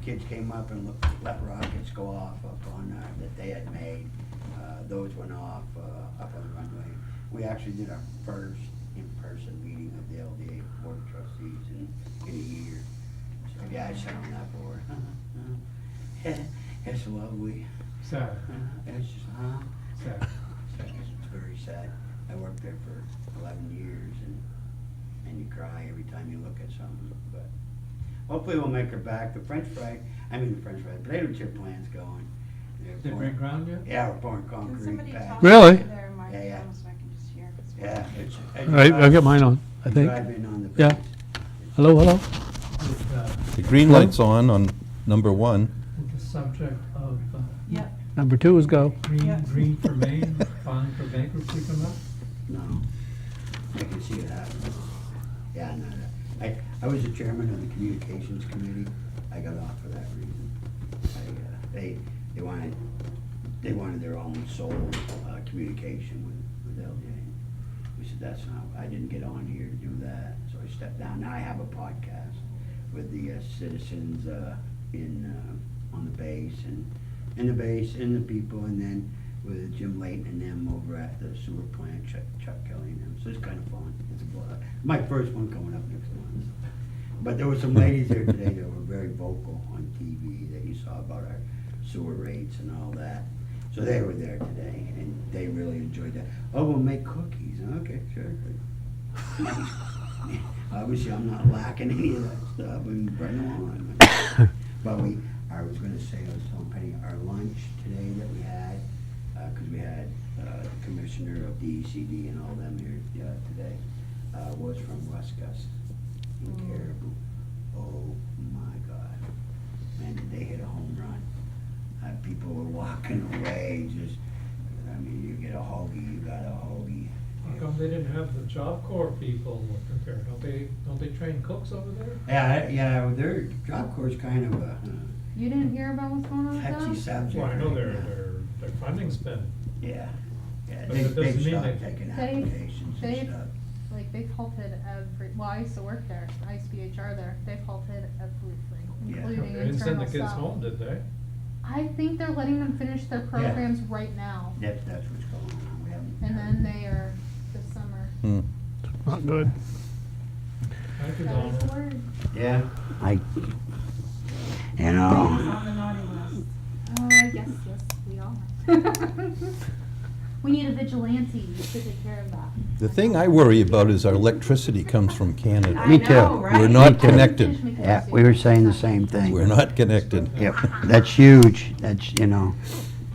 kids came up and let rockets go off up on, that they had made. Those went off up on the runway. We actually did our first in-person meeting of the LDA Board of Trustees in a year. So yeah, I sat on that board. It's lovely. Sad. It's just, Sad. It's very sad. I worked there for 11 years and you cry every time you look at something, but hopefully we'll make her back. The potato chip plant's going. They break ground yet? Yeah, we're pouring Can concrete somebody pads. talk Really? to their microphone so I can just hear? Yeah, it's. All right, I'll get mine on, I think. Drive in on the Yeah. base. Hello, hello? With The green light's on number 1. the subject of Yep. Number 2 is go. green for Maine, filing for bankruptcy come up? No, I can see it happening. Yeah, no, I was the chairman of the communications committee. I got off for that reason. They wanted their own sole communication with LDA. We said, that's not, I didn't get on here to do that, so I stepped down. Now I have a podcast with the citizens on the base and the people, and then with Jim Layton and them over at the sewer plant, Chuck Kelly and them. So it's kind of fun. It's a blast. My first one coming up next month. But there were some ladies there today that were very vocal on TV that you saw about our sewer rates and all that. So they were there today, and they really enjoyed that. Oh, we'll make cookies. Okay, sure. Obviously, I'm not lacking any of that stuff. I mean, bring them on. But I was going to say, I was telling Penny, our lunch today that we had, because we had the commissioner of DECD and all them here today, was from Russ Gus in Caribou. Oh my God. Man, did they hit a home run. People were walking away, just, I mean, you get a hoagie, you got a hoagie. How come they didn't have the Job Corps people prepared? Don't they train cooks over there? Yeah, their Job Corps is kind of a You didn't hear about what's going on with touchy that? subject. Well, I know right their now. funding's been, Yeah, But they've it doesn't mean stopped they- taking They've- applications and they've- stuff. Like, they've halted well, I used to work there, I used to be HR there, they've halted everything, Yeah. including they didn't send the internal kids stuff. home, did they? I think they're letting them finish their programs right now, That's what's going on. We haven't. and then they are this summer. Not good. Thank you, That is the Donna. word. Yeah, you It's know, on the naughty list. Yes, we are. We need a vigilante to take care of that. The thing I worry about is our electricity comes from Canada. Me I too. know, right? We're not Me too. connected. Finish making yeah, this we were soup. saying the same thing. We're not connected. Yep, that's huge. That's,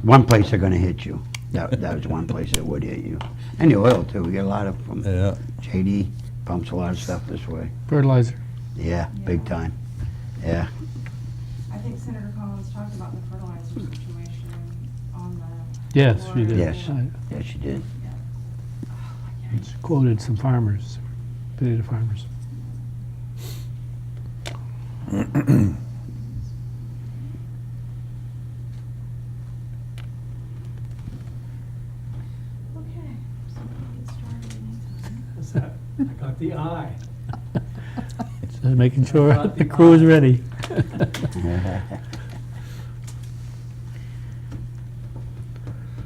one place they're gonna hit you. That was one place that would hit you. And the oil too. We get a lot of from Yeah. JD pumps a lot of stuff this way. Fertilizer. Yeah, big time. Yeah. I think Senator Collins talked about the fertilizer situation on the. Yes, board. she did. Yes. I- Yes, you did. She quoted some farmers, potato farmers. Okay, so we can get started anytime. What's that? I got the eye. Just making sure the crew is ready.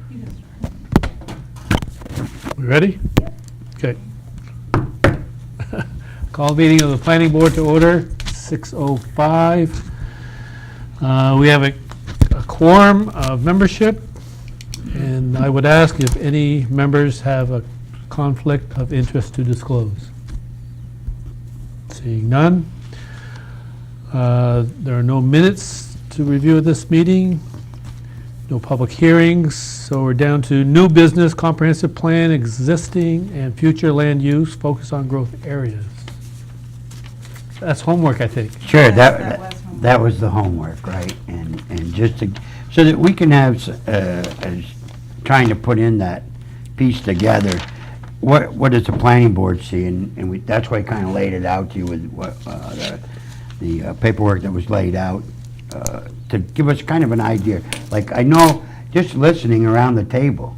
You can start. We ready? Okay. Call meeting of the planning board to order, 6:05. We have a quorum of membership, and I would ask if any members have a conflict of interest to disclose. Seeing none. There are no minutes to review at this meeting, no public hearings, so we're down to new business, comprehensive plan, existing and future land use, focus on growth areas. That's homework, I think. Sure, Yes, that was homework. that was the homework, right? And just to, so that we can have, as trying to put in that piece together, what does the planning board see? And we, that's why I kind of laid it out to you with what, the paperwork that was laid out, to give us kind of an idea. Like, I know, just listening around the table,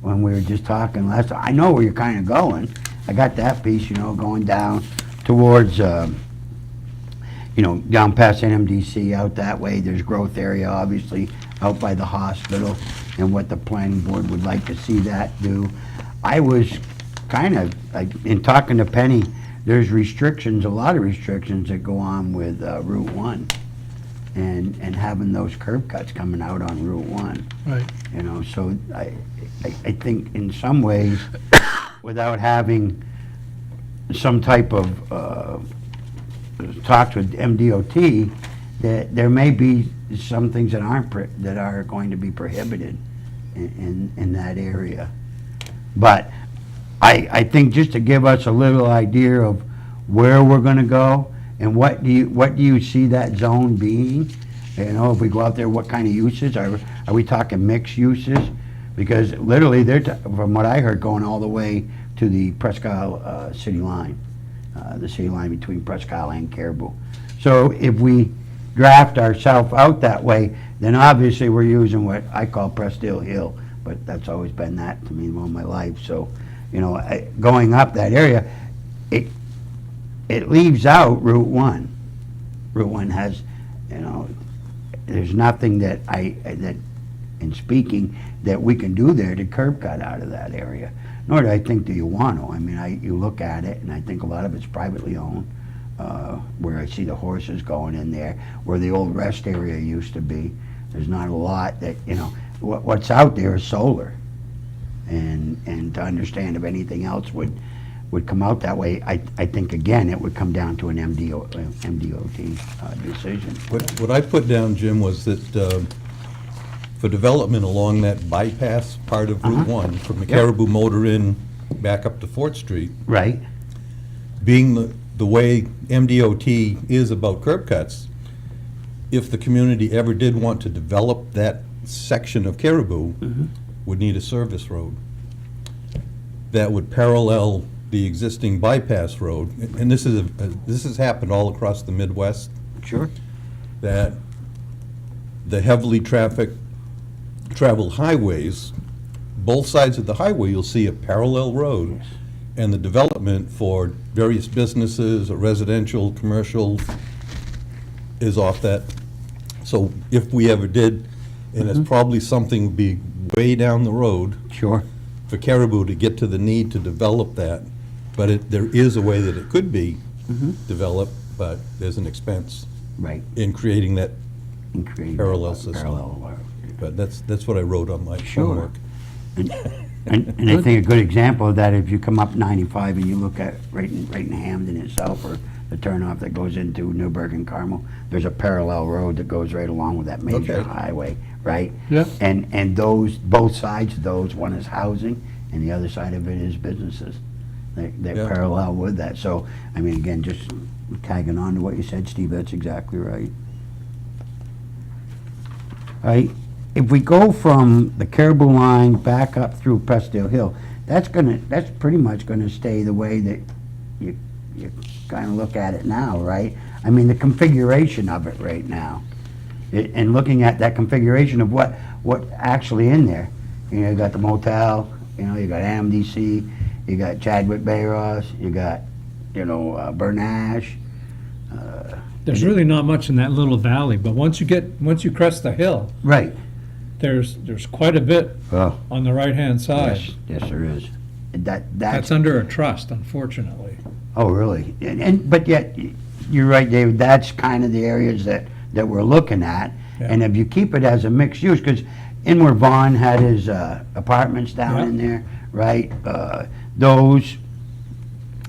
when we were just talking last, I know where you're kind of going. I got that piece, going down towards, down past NMDC, out that way, there's growth area, obviously, out by the hospital, and what the planning board would like to see that do. I was kind of, in talking to Penny, there's restrictions, a lot of restrictions that go on with Route 1, and having those curb cuts coming out on Route 1. Right. So I think in some ways, without having some type of talks with MDOT, that there may be some things that that are going to be prohibited in that area. But I think just to give us a little idea of where we're going to go and what do you see that zone being? If we go out there, what kind of uses? Are we talking mixed uses? Because literally, they're, from what I heard, going all the way to the Presque Isle city line, the city line between Presque Isle and Caribou. So if we draft ourselves out that way, then obviously we're using what I call Prestdale Hill, but that's always been that to me all my life. So, going up that area, it leaves out Route 1. Route 1 has, there's nothing that in speaking, that we can do there to curb cut out of that area. Nor do I think that you want to. I mean, you look at it, and I think a lot of it's privately owned, where I see the horses going in there, where the old rest area used to be. There's not a lot that, what's out there is solar. And to understand if anything else would come out that way, I think, again, it would come down to an MDOT decision. What I put down, Jim, was that for development along that bypass part of Route 1, from the Caribou Motor Inn back up to Fort Street, Right, being the way MDOT is about curb cuts, if the community ever did want to develop that section of Caribou, would need a service road that would parallel the existing bypass road. And this has happened all across the Midwest, sure. that the heavily traveled highways, both sides of the highway, you'll see a parallel road, and the development for various businesses, or residential, commercial, is off that. So if we ever did, and it's probably something would be way down the road Sure. for Caribou to get to the need to develop that, but there is a way that it could be developed, but there's an expense Right. in creating that And create parallel system. parallel. But that's what I wrote on my Sure. homework. And I think a good example of that, if you come up 95 and you look at right in Hamden itself, or the turnoff that goes into Newburgh and Carmel, there's a parallel road that goes right along with that major Okay. highway, right? Yeah. And those, both sides of those, one is housing and the other side of it is businesses. They're Yeah. parallel with that. So, I mean, again, just tagging on to what you said, Steve, that's exactly right. Right? If we go from the Caribou line back up through Prestdale Hill, that's pretty much gonna stay the way that you kind of look at it now, right? I mean, the configuration of it right now, and looking at that configuration of what actually in there. You got the motel, you got AMDC, you got Chadwick Bayros, you got, Bernash. There's really not much in that little valley, but once you crest the hill, Right. there's quite a bit Oh, on the right-hand side. yes, there is. That's That's under a trust, unfortunately. Oh, really? But yet, you're right, David, that's kind of the areas that we're looking at. Yeah. And if you keep it as a mixed use, because in where Vaughn had his apartments down Yeah. in there, right?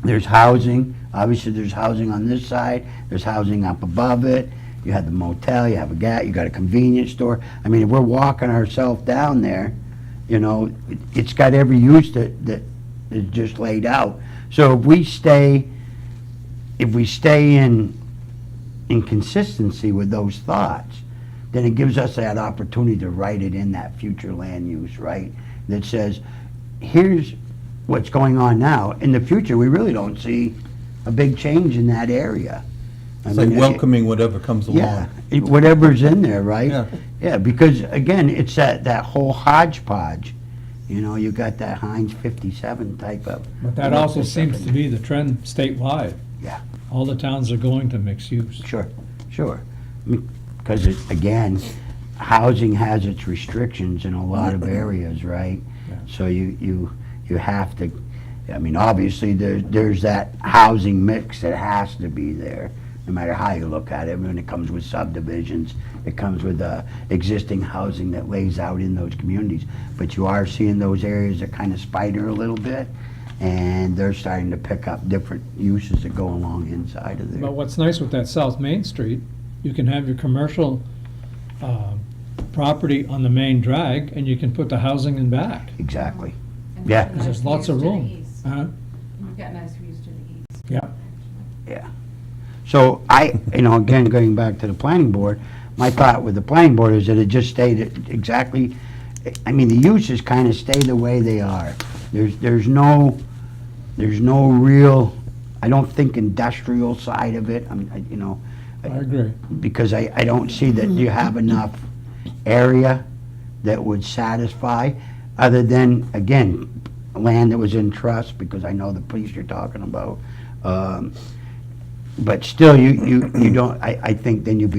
There's housing, obviously there's housing on this side, there's housing up above it. You have the motel, you have you got a convenience store. I mean, if we're walking ourselves down there, it's got every use that is just laid out. So if we stay in consistency with those thoughts, then it gives us that opportunity to write it in that future land use, right? That says, here's what's going on now. In the future, we really don't see a big change in that area. It's like welcoming whatever comes Yeah, along. whatever's in there, right? Yeah. Yeah, because again, it's that whole hodgepodge. You got that Heinz 57 type of. But that also seems to be the trend statewide. Yeah, All the towns are going to mixed use. sure. Sure. Because again, housing has its restrictions in a lot of areas, right? So you have to, I mean, obviously, there's that housing mix that has to be there, no matter how you look at it. When it comes with subdivisions, it comes with existing housing that lays out in those communities. But you are seeing those areas that kind of spider a little bit, and they're starting to pick up different uses that go along inside of there. But what's nice with that South Main Street, you can have your commercial property on the main drag, and you can put the housing in back. Exactly. And Yeah. nice Because there's lots of views to the room. east. Uh-huh. We've got nice views to the east. Yeah. Yeah. So again, going back to the planning board, my thought with the planning board is that it just stayed exactly, I mean, the uses kind of stay the way they are. There's no real, I don't think industrial side of it, I agree. because I don't see that you have enough area that would satisfy, other than, again, land that was in trust, because I know the piece you're talking about. But still, you don't, I think then it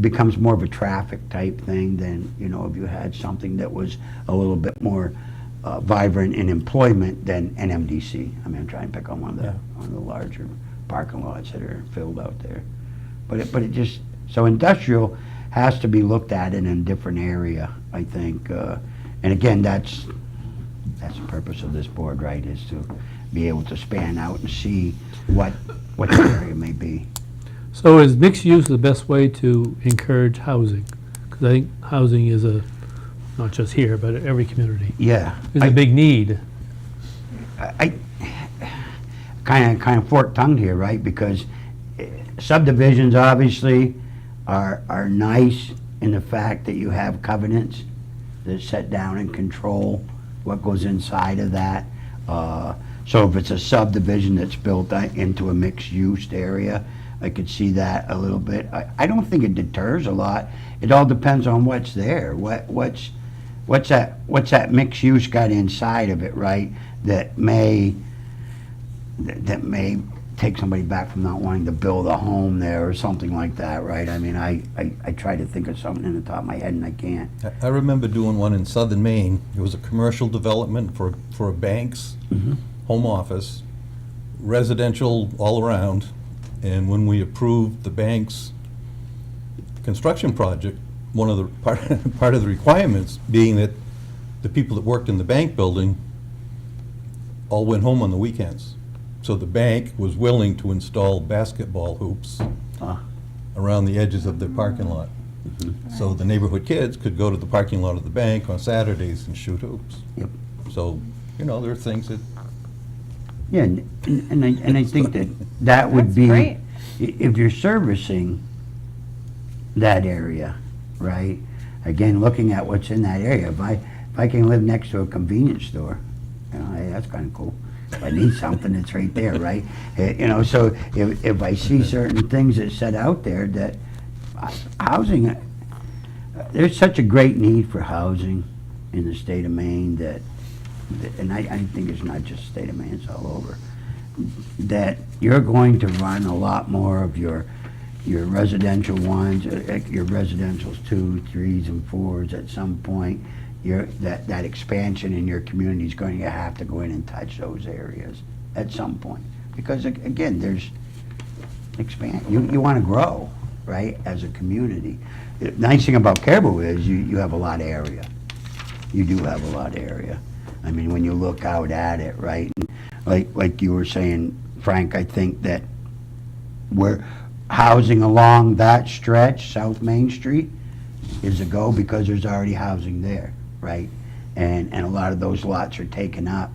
becomes more of a traffic type thing than, if you had something that was a little bit more vibrant in employment than NMDC. I mean, I'm trying to pick on one of the larger parking lots that are filled out there. But it just, so industrial has to be looked at in a different area, I think. And again, that's the purpose of this board, right, is to be able to span out and see what the area may be. So is mixed use the best way to encourage housing? Because I think housing is not just here, but every community, Yeah. is a big need. I kind of fork-tongued here, right? Because subdivisions obviously are nice in the fact that you have covenants that set down and control what goes inside of that. So if it's a subdivision that's built into a mixed-use area, I could see that a little bit. I don't think it deters a lot. It all depends on what's there. What's that mixed use got inside of it, right? That may take somebody back from not wanting to build a home there or something like that, right? I mean, I try to think of something in the top of my head and I can't. I remember doing one in southern Maine. It was a commercial development for a bank's home office, residential all around. And when we approved the bank's construction project, one of the part of the requirements being that the people that worked in the bank building all went home on the weekends. So the bank was willing to install basketball hoops around the edges of their parking lot. So the neighborhood kids could go to the parking lot of the bank on Saturdays and shoot hoops. Yep. So, there are things that, Yeah, and I think that would That's be, great. if you're servicing that area, right? Again, looking at what's in that area, if I can live next to a convenience store, hey, that's kind of cool. If I need something, it's right there, right? So if I see certain things that set out there that housing, there's such a great need for housing in the state of Maine that, and I think it's not just the state of Maine, it's all over, that you're going to run a lot more of your residential ones, your residentials 2, 3s, and 4s at some point. That expansion in your community is going to have to go in and touch those areas at some point. Because again, there's you want to grow, right, as a community. The nice thing about Caribou is you have a lot of area. You do have a lot of area. I mean, when you look out at it, right, and like you were saying, Frank, I think that we're housing along that stretch, South Main Street, is a go because there's already housing there, right? And a lot of those lots are taken up.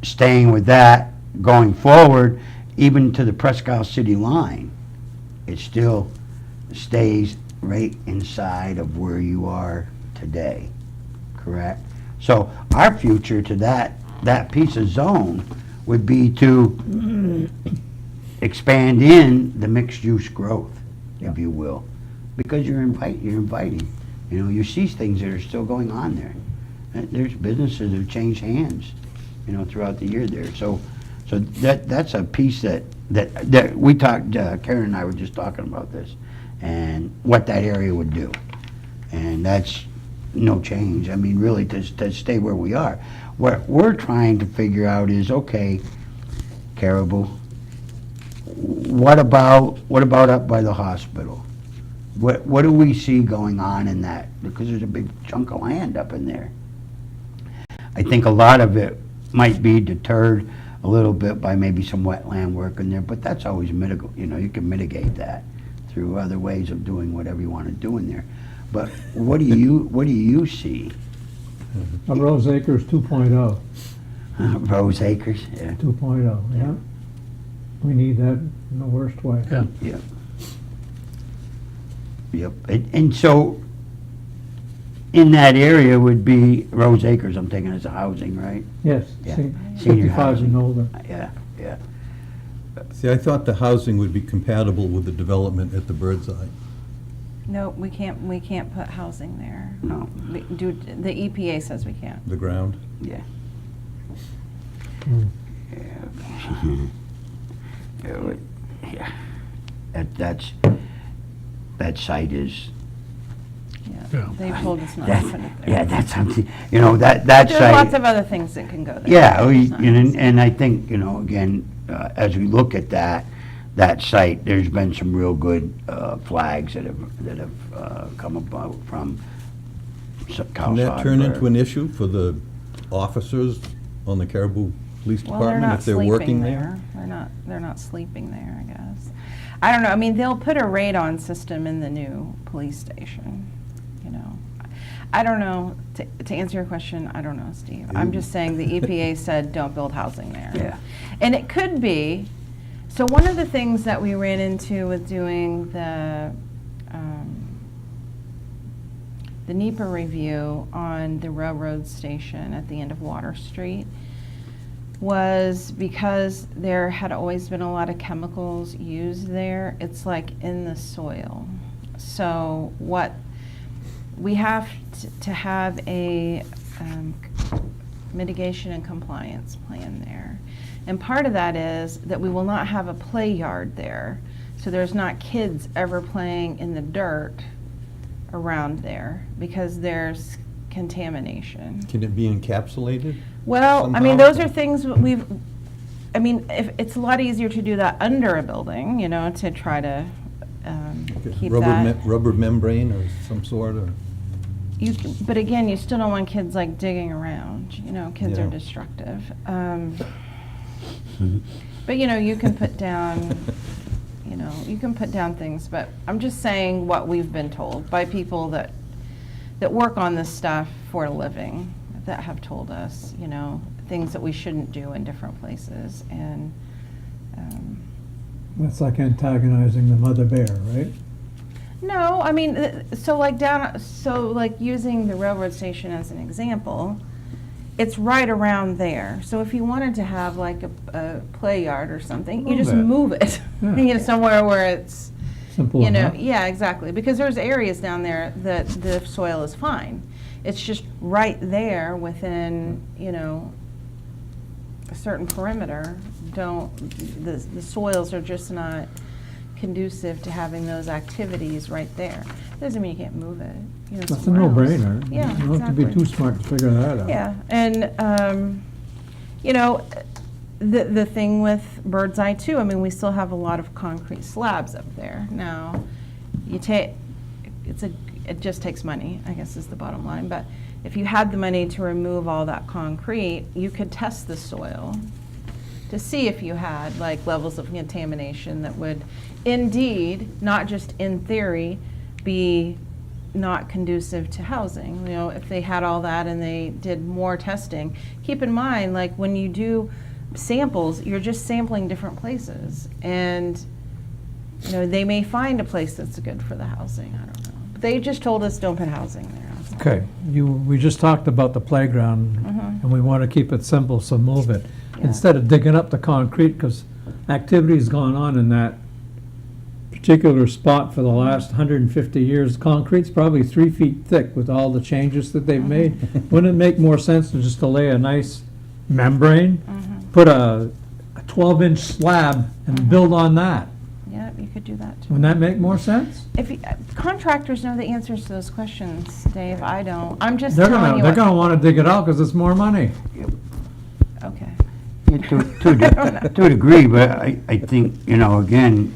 Staying with that, going forward, even to the Presque Isle City line, it still stays right inside of where you are today, correct? So our future to that piece of zone would be to expand in the mixed-use growth, if you will, because you're inviting. You see things that are still going on there. There's businesses that have changed hands, throughout the year there. So that's a piece that that we talked, Karen and I were just talking about this, and what that area would do. And that's no change, I mean, really, to stay where we are. What we're trying to figure out is, okay, Caribou, what about up by the hospital? What do we see going on in that? Because there's a big chunk of land up in there. I think a lot of it might be deterred a little bit by maybe some wetland work in there, but that's always mitigable, you can mitigate that through other ways of doing whatever you want to do in there. But what do you see? A Rose Acres 2.0, Rose Acres, yeah. 2.0, yeah. We need that in the worst way. Yeah. Yep. Yep, and so, in that area would be Rose Acres, I'm taking as a housing, right? Yes, Yeah. se- Senior 55 housing. and older. Yeah, yeah. See, I thought the housing would be compatible with the development at the Bird's Eye. No, we can't put housing there. No, The EPA says we can't. The ground? yeah. Mm. Yeah. That site is, Yeah. Yeah, they've told us not to put it there. yeah, that's something, that But site. there's lots of other things that can go there. Yeah, It's not just- and I think, again, as we look at that site, there's been some real good flags that have come about from Cal Can that turn Sodberg. into an issue for the officers on the Caribou Police Well, they're Department not if they're sleeping working there. They're not sleeping there, I guess. I don't know, I mean, they'll put a radon system in the new police station, I don't know, to answer your question, I don't know, Steve. I'm just saying the EPA said don't build housing there. Yeah. And it could be, so one of the things that we ran into with doing the NEPA review on the railroad station at the end of Water Street was because there had always been a lot of chemicals used there. It's like in the soil. So what we have to have a mitigation and compliance plan there. And part of that is that we will not have a play yard there. So there's not kids ever playing in the dirt around there because there's contamination. Can it be encapsulated? Well, I mean, somehow? those are things if it's a lot easier to do that under a building, to try to keep that. Rubber membrane or some sort, or? But again, you still don't want kids like digging around, kids are Yeah. destructive. But you can put down, things, but I'm just saying what we've been told by people that work on this stuff for a living, that have told us, things that we shouldn't do in different places, and That's like antagonizing the mother bear, right? no, I mean, so like using the railroad station as an example, it's right around there. So if you wanted to have like a play yard or something, you Move just it. move it, Yeah. somewhere where it's, Simple enough. yeah, exactly. Because there's areas down there that the soil is fine. It's just right there within, a certain perimeter. The soils are just not conducive to having those activities right there. Doesn't mean you can't move it. That's a somewhere else. no-brainer. Yeah, You don't have to be exactly. too smart to figure that out. Yeah, and, the thing with Bird's Eye too, I mean, we still have a lot of concrete slabs up there. Now, it just takes money, I guess is the bottom line, but if you had the money to remove all that concrete, you could test the soil to see if you had like levels of contamination that would indeed, not just in theory, be not conducive to housing. If they had all that and they did more testing. Keep in mind, like when you do samples, you're just sampling different places. And, they may find a place that's good for the housing, I don't know. But they just told us don't put housing there. Okay, we just talked about the playground, Mhm. and we want to keep it simple, so move it. Yeah. Instead of digging up the concrete, because activity's gone on in that particular spot for the last 150 years. Concrete's probably 3 feet thick with all the changes that they've made. Wouldn't it make more sense to just to lay a nice membrane, put a 12-inch slab and build on that. Yeah, you could do that too. Wouldn't that make more sense? If contractors know the answers to those questions, Dave, I don't. I'm just They're telling you. they're gonna wanna dig it out because it's more money. Okay. Yeah, to a degree, but I think, you know, again,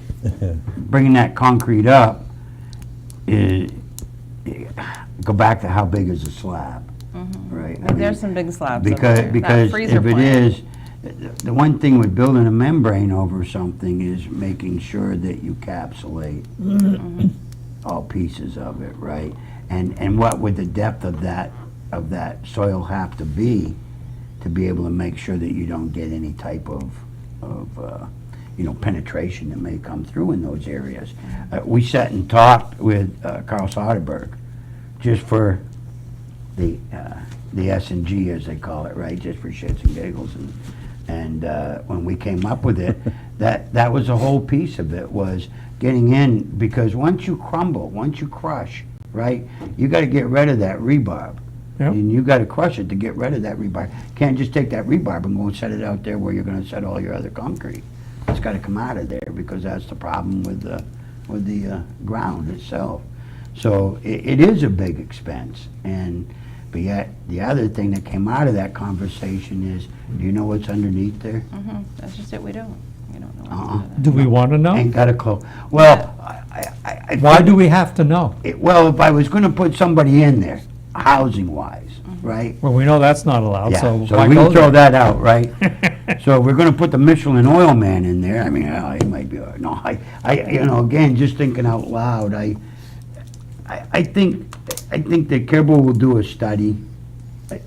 bringing that concrete up is, go back to how big is the slab, right? I mean, There's some big slabs over Because, there. That because freezer if it plant. is, the one thing with building a membrane over something is making sure that you encapsulate all pieces of it, right? And what would the depth of that soil have to be able to make sure that you don't get any type of you know, penetration that may come through in those areas. We sat and talked with Carl Soderberg, just for the S&G, as they call it, right? Just for shits and giggles. And when we came up with it, that was a whole piece of it, was getting in, because once you crumble, once you crush, right, you got to get rid of that rebarb. Yep. And you got to crush it to get rid of that rebarb. Can't just take that rebarb and go and set it out there where you're going to set all your other concrete. It's got to come out of there, because that's the problem with the ground itself. So it is a big expense. But yet, the other thing that came out of that conversation is, do you know what's underneath there? That's just it, we don't know. what's Uh-uh. under there. Do we wanna know? Ain't got a clue. Well, Why do we have to know? Well, if I was going to put somebody in there, housing-wise, right? Well, we know that's not allowed, Yeah, so so why we go can throw there? that out, right? So if we're gonna put the Michelin oil man in there, I mean, he might be, no, you know, again, just thinking out loud, I think that Caribou will do a study.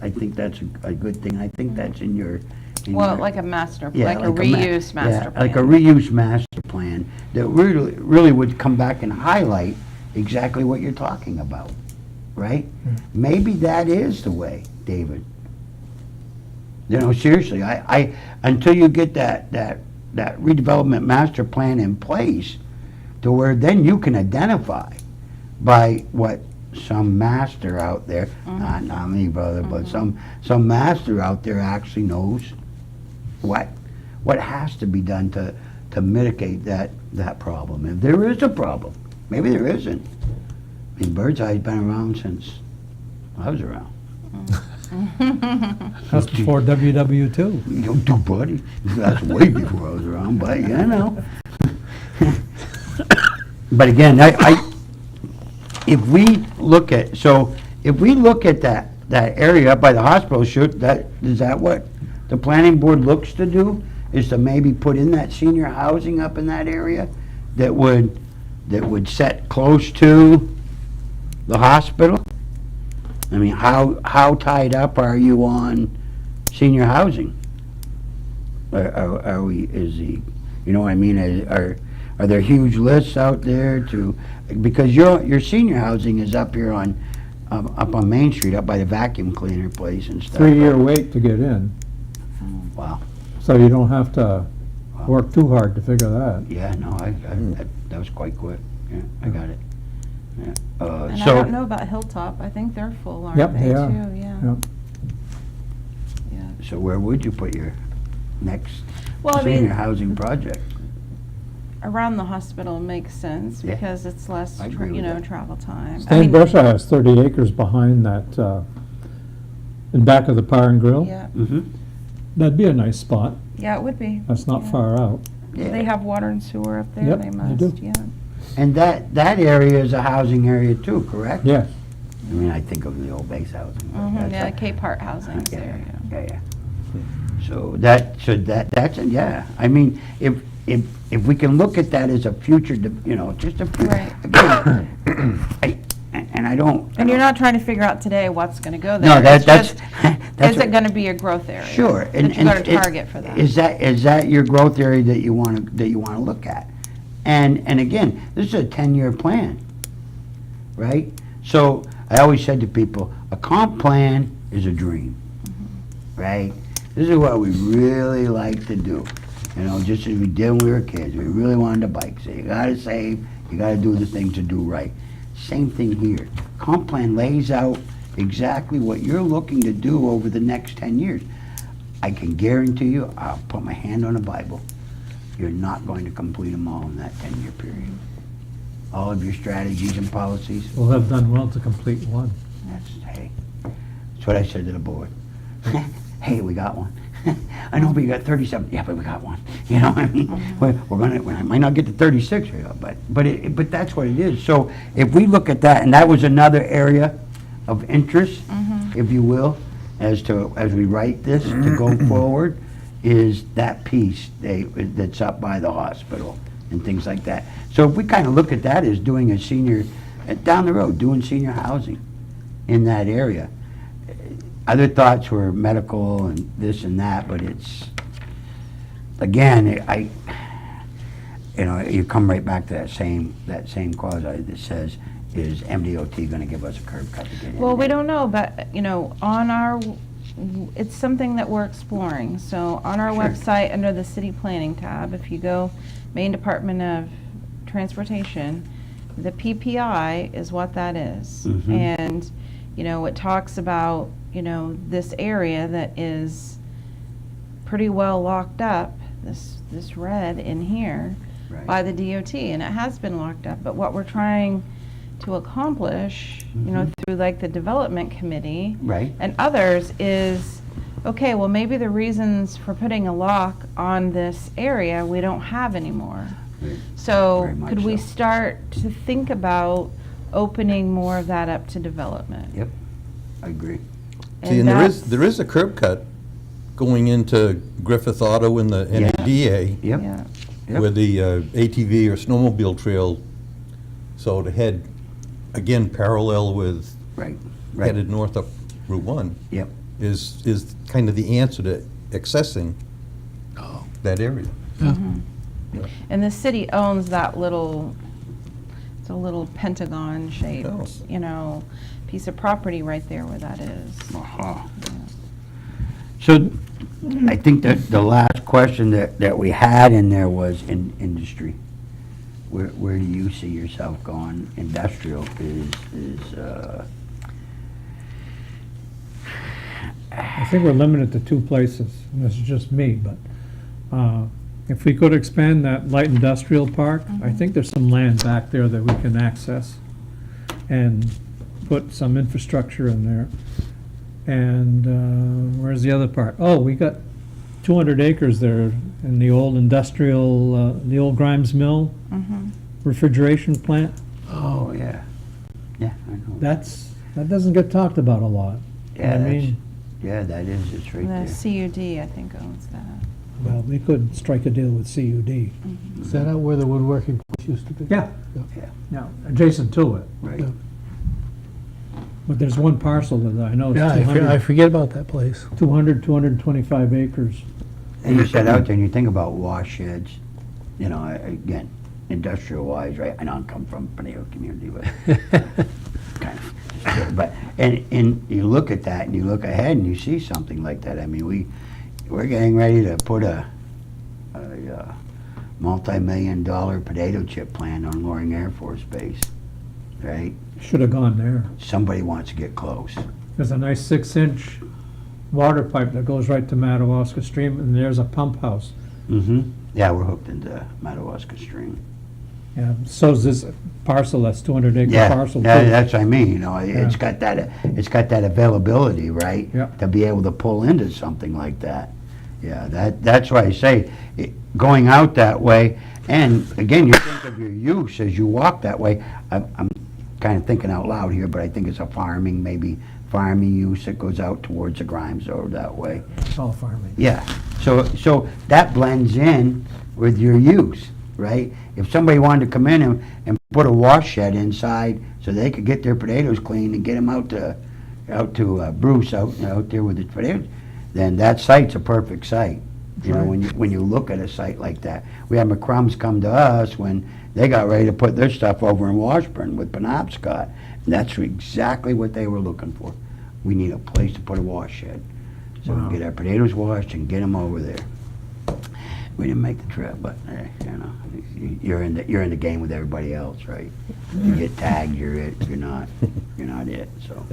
I think that's a good thing. I think that's in your. Well, like a master, Yeah, like a ma- reuse master plan. Like a reuse master plan that really would come back and highlight exactly what you're talking about, right? Maybe that is the way, David. You know, seriously, I until you get that redevelopment master plan in place, to where then you can identify by what some master out there, not me, brother, but some master out there actually knows what has to be done to mitigate that problem. If there is a problem, maybe there isn't. I mean, Birdseye's been around since I was around. That's before WW2. You don't do, buddy. That's way before I was around, but you know. But again, if we look at that area up by the hospital, is that what the planning board looks to do? Is to maybe put in that senior housing up in that area that would set close to the hospital? I mean, how tied up are you on senior housing? Are we, you know what I mean? Are there huge lists out there because your senior housing is up here up on Main Street, up by the vacuum cleaner place and stuff. 3-year wait to get in, Wow. so you don't have to work too hard to figure that. Yeah, no, that was quite quick. Yeah, I got it. Yeah. And I So, don't know about Hilltop, I think they're full, aren't Yep, they, they are. too? Yeah. Yep. Yeah. so where would you put your next Well, I senior mean, housing project? around the hospital makes sense, Yeah. because it's less, I agree with that. travel time. I Stan mean, Brescia has 30 acres behind that, in back of the Bar and Grill. Yeah, Mm-hmm. That'd be a nice spot. yeah, it would be. That's not Yeah. far out. They have water and sewer up there, Yep, they they must, do. yeah. And that area is a housing area too, correct? Yes. I mean, I think of the old base housing. but Mhm, that's yeah, a- Cape Heart housing is there, yeah. Yeah. So that's, yeah, I mean, if we can look at that as a future, just a, Right. again, and I don't. And you're not trying to figure out today what's gonna go there. No, It's that's, just, that's. is it gonna be a growth area? Sure. That you gotta target for that. Is that your growth area that you wanna look at? And again, this is a 10-year plan, right? So I always said to people, a comp plan is a dream, right? This is what we really like to do. Just as we did when we were kids, we really wanted a bike. So you gotta save, you gotta do the things to do right. Same thing here. Comp plan lays out exactly what you're looking to do over the next 10 years. I can guarantee you, I'll put my hand on the Bible, you're not going to complete them all in that 10-year period. All of your strategies and policies, We'll have done well to complete one. hey, that's what I said to the board. Hey, we got one. I know, but you got 37. Yeah, but we got one. You know what I mean? We're gonna, I might not get to 36, but that's what it is. So if we look at that, and that was another area of interest, if you will, as we write this to go forward, is that piece that's up by the hospital and things like that. So if we kind of look at that as doing a senior, down the road, doing senior housing in that area. Other thoughts were medical and this and that, but it's, again, you come right back to that same clause that says, is MDOT gonna give us a curb cut to get in Well, we there? don't know, but, on our, it's something that we're exploring. So on our Sure. website, under the city planning tab, if you go Maine Department of Transportation, the PPI is what that is. Mhm. And, it talks about, this area that is pretty well locked up, this red in here, Right. by the DOT, and it has been locked up. But what we're trying to accomplish, through like the development committee Right. and others is, okay, well, maybe the reasons for putting a lock on this area we don't have anymore. Right. So Very much could we so. start to think about opening more of that up to development? Yep, I agree. See, and that's- there is a curb cut going into Griffith Auto in the Yeah. NADA Yep. Yeah. Yep. with the ATV or snowmobile trail. So to head, again, parallel with Right, headed right, north up Route 1 yep. is kind of the answer to accessing that area. And the city owns that little, it's a little pentagon shaped, Oh. piece of property right there where that is. Aha. So I think that the last question that we had in there was in industry. Where do you see yourself going? Industrial is I think we're limited to two places, and this is just me, but if we could expand that light industrial park, I think there's some land back there that we can access and put some infrastructure in there. And where's the other part? Oh, we got 200 acres there in the old industrial, the old Grimes Mill refrigeration plant. oh yeah, yeah, I know. That doesn't get talked about a lot. Yeah, I that's, mean, yeah, that is, it's right The there. CUD, I think, owns that. well, we could strike a deal with CUD. Is that out where the woodworking place used to be? Yeah, Yeah, yeah, adjacent to it. right. Yeah. But there's one parcel that I know is Yeah, I 200, forget about that place. 225 acres. And you said out there, and you think about wash sheds, again, industrial wise, right? I know I come from Pineo community, but kind of. But, and you look at that and you look ahead and you see something like that. I mean, we're getting ready to put a multi-million-dollar potato chip plant on Loring Air Force Base, right? Should have gone there. Somebody wants to get close. There's a nice 6-inch water pipe that goes right to Madawaska Stream, and there's a pump house. Mm-hmm. Yeah, we're hooked into Madawaska Stream. Yeah, so's this parcel, that's 200-acre Yeah, parcel. yeah, too. that's what I mean, it's got that availability, right? Yeah. To be able to pull into something like that. Yeah, that's why I say, going out that way, and again, you think of your use as you walk that way. I'm kind of thinking out loud here, but I think it's a farming use that goes out towards the Grimes Road that way. It's all farming. Yeah, so that blends in with your use, right? If somebody wanted to come in and put a wash shed inside so they could get their potatoes cleaned and get them out to Bruce out there with the potatoes, then that site's a perfect site. When you look at a site like that. We had McCrum's come to us when they got ready to put their stuff over in Washburn with Penobscot. And that's exactly what they were looking for. We need a place to put a wash shed. So we can get our potatoes washed and get them over there. We didn't make the trip, but you're in the game with everybody else, right? You get tagged, you're it. If you're not it. So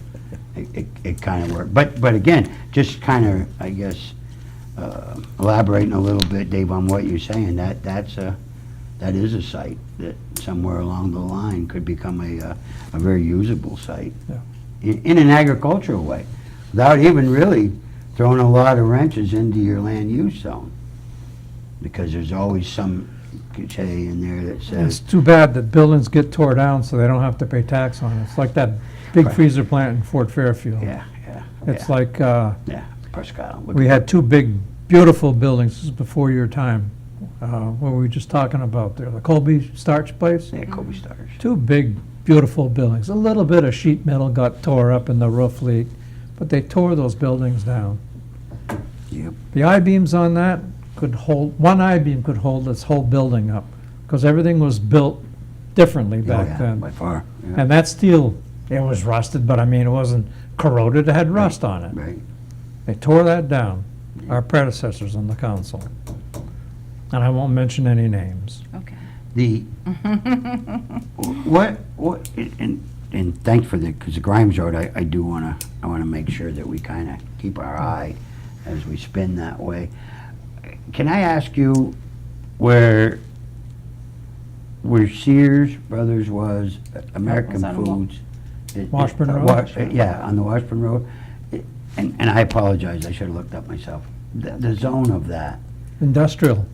it kind of worked. But again, just kind of, I guess, elaborating a little bit, Dave, on what you're saying, that is a site that somewhere along the line could become a very usable site. Yeah. In an agricultural way, without even really throwing a lot of wrenches into your land use zone. Because there's always some cliche in there that It's says, too bad that buildings get tore down so they don't have to pay tax on it. It's like that big Right. freezer plant in Fort Fairfield. yeah. It's yeah, like, Yeah, Prescott. we had two big, beautiful buildings, this is before your time, what were we just talking about there? The Colby Starch Place? Yeah, Kobe Stars. Two big, beautiful buildings. A little bit of sheet metal got tore up in the roof leak, but they tore those buildings down. Yep. The I-beams on that could hold, one I-beam could hold this whole building up, because everything was built differently Oh, yeah, back then. by far. Yeah. And that steel, it was rusted, but I mean, it wasn't corroded, it had rust on it. Right. They tore that down, our predecessors on the council. And I won't mention any names. Okay. The, what, and thanks for because the Grimes Road, I do wanna make sure that we kinda keep our eye as we spin that way. Can I ask you where Sears Brothers was, American Was on Wa- Foods? Washburn Road? Yeah, on the Washburn Road. And I apologize, I should've looked up myself. The zone of that, Industrial.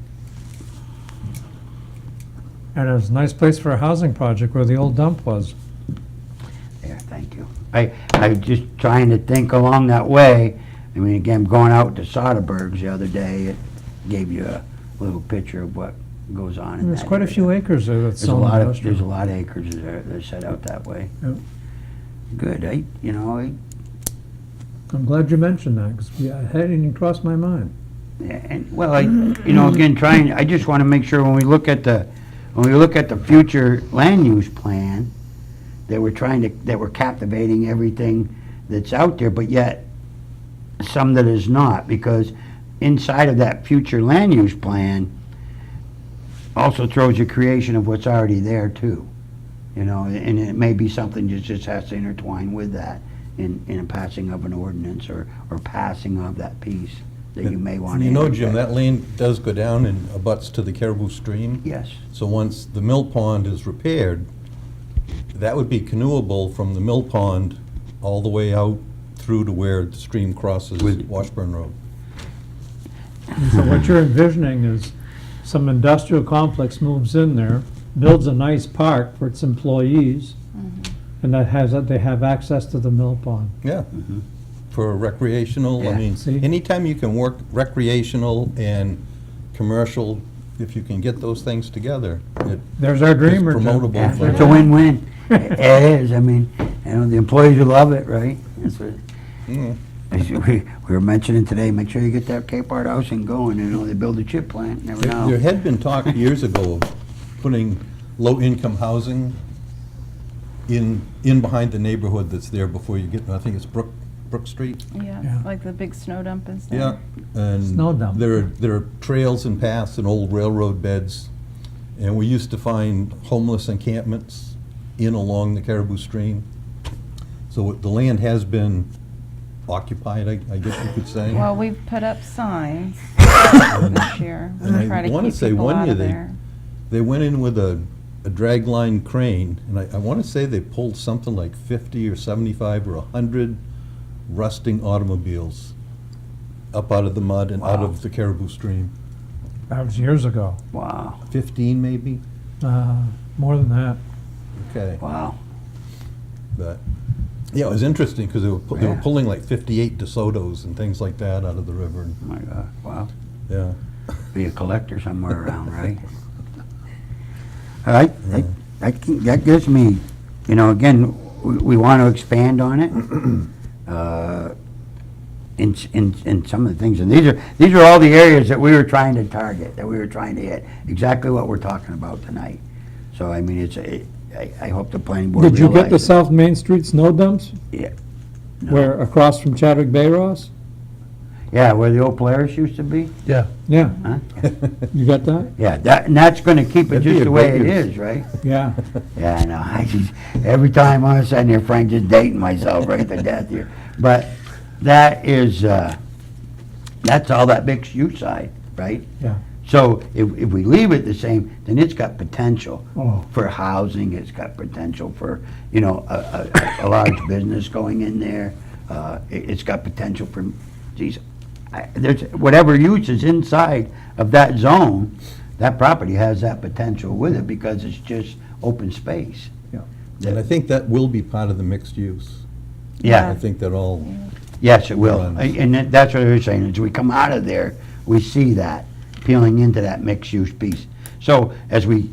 And it was a nice place for a housing project where the old dump was. there, thank you. I was just trying to think along that way. I mean, again, going out to Soderberg's the other day, it gave you a little picture of what goes on in that There's quite a area. few acres there that's There's a zoned lot of, industrial. there's a lot of acres that are set out that way. Yep. Good, I'm glad you mentioned that, because it hadn't even crossed my mind. and, well, again, I just want to make sure when we look at the future land use plan, that we're captivating everything that's out there, but yet some that is not, because inside of that future land use plan also throws the creation of what's already there too. And it may be something that just has to intertwine with that in a passing of an ordinance or passing of that piece that you may want And to. Jim, that lane does go down and abuts to the Caribou stream. Yes, So once the mill pond is repaired, that would be canoeable from the mill pond all the way out through to where the stream crosses With- Washburn Road. And so what you're envisioning is some industrial complex moves in there, builds a nice park for its employees, and they have access to the mill pond. Yeah, for recreational, Yeah. I mean, See? anytime you can work recreational and commercial, if you can get those things together, it There's our is dreamer, Jim. promotable. yeah, for- it's a win-win. It is, I mean, the employees will love it, right? That's what, Mm. as we were mentioning today, make sure you get that Cape Art housing going, they build a chip plant, never There know. had been talk years ago of putting low-income housing in behind the neighborhood that's there before you get, I think it's Brook Street. Yeah. Yeah, like the big snow dump and stuff. Yeah, and Snow dump. there are trails and paths and old railroad beds, and we used to find homeless encampments in along the Caribou stream. So the land has been occupied, I guess you could say. Well, we've put up signs this year. And I We try to wanna keep say people one out year of they- there. They went in with a dragline crane, and I want to say they pulled something like 50 or 75 or 100 rusting automobiles up out of the mud and out Wow. of the Caribou stream. That was years ago. Wow, 15 maybe? More than that. Okay. wow. But, yeah, it was interesting because they were Yeah. pulling like 58 DeSotos and things like that out of the river. And, Oh my God, wow. yeah. Be a collector somewhere around, right? All right, that gives me, again, we want to expand on it. In some of the things, and these are all the areas that we were trying to target, that we were trying to hit, exactly what we're talking about tonight. So, I mean, I hope the planning board Did you get the realizes- South Main Street snow dumps, Yeah. No. where, across from Chadwick Bay, Ross? Yeah, where the old Polaris used to be, Yeah. Yeah, huh? you got that? Yeah, and that's gonna keep it That'd be just a the way great it use. is, right? Yeah. Yeah, I know. Every time all of a sudden here, Frank, just dating myself right to death here. But that is, That's all that mixed use side, right? Yeah. So if we leave it the same, then it's got potential Oh. for housing, it's got potential for, you know, a large business going in there. It's got potential for, geez, there's, whatever use is inside of that zone, that property has that potential with it because it's just open space. Yeah. And I think that will be part of the mixed use. Yeah, I think that all, yes, it will. Runs. And that's what I was saying, as we come out of there, we see that peeling into that mixed-use piece. So as we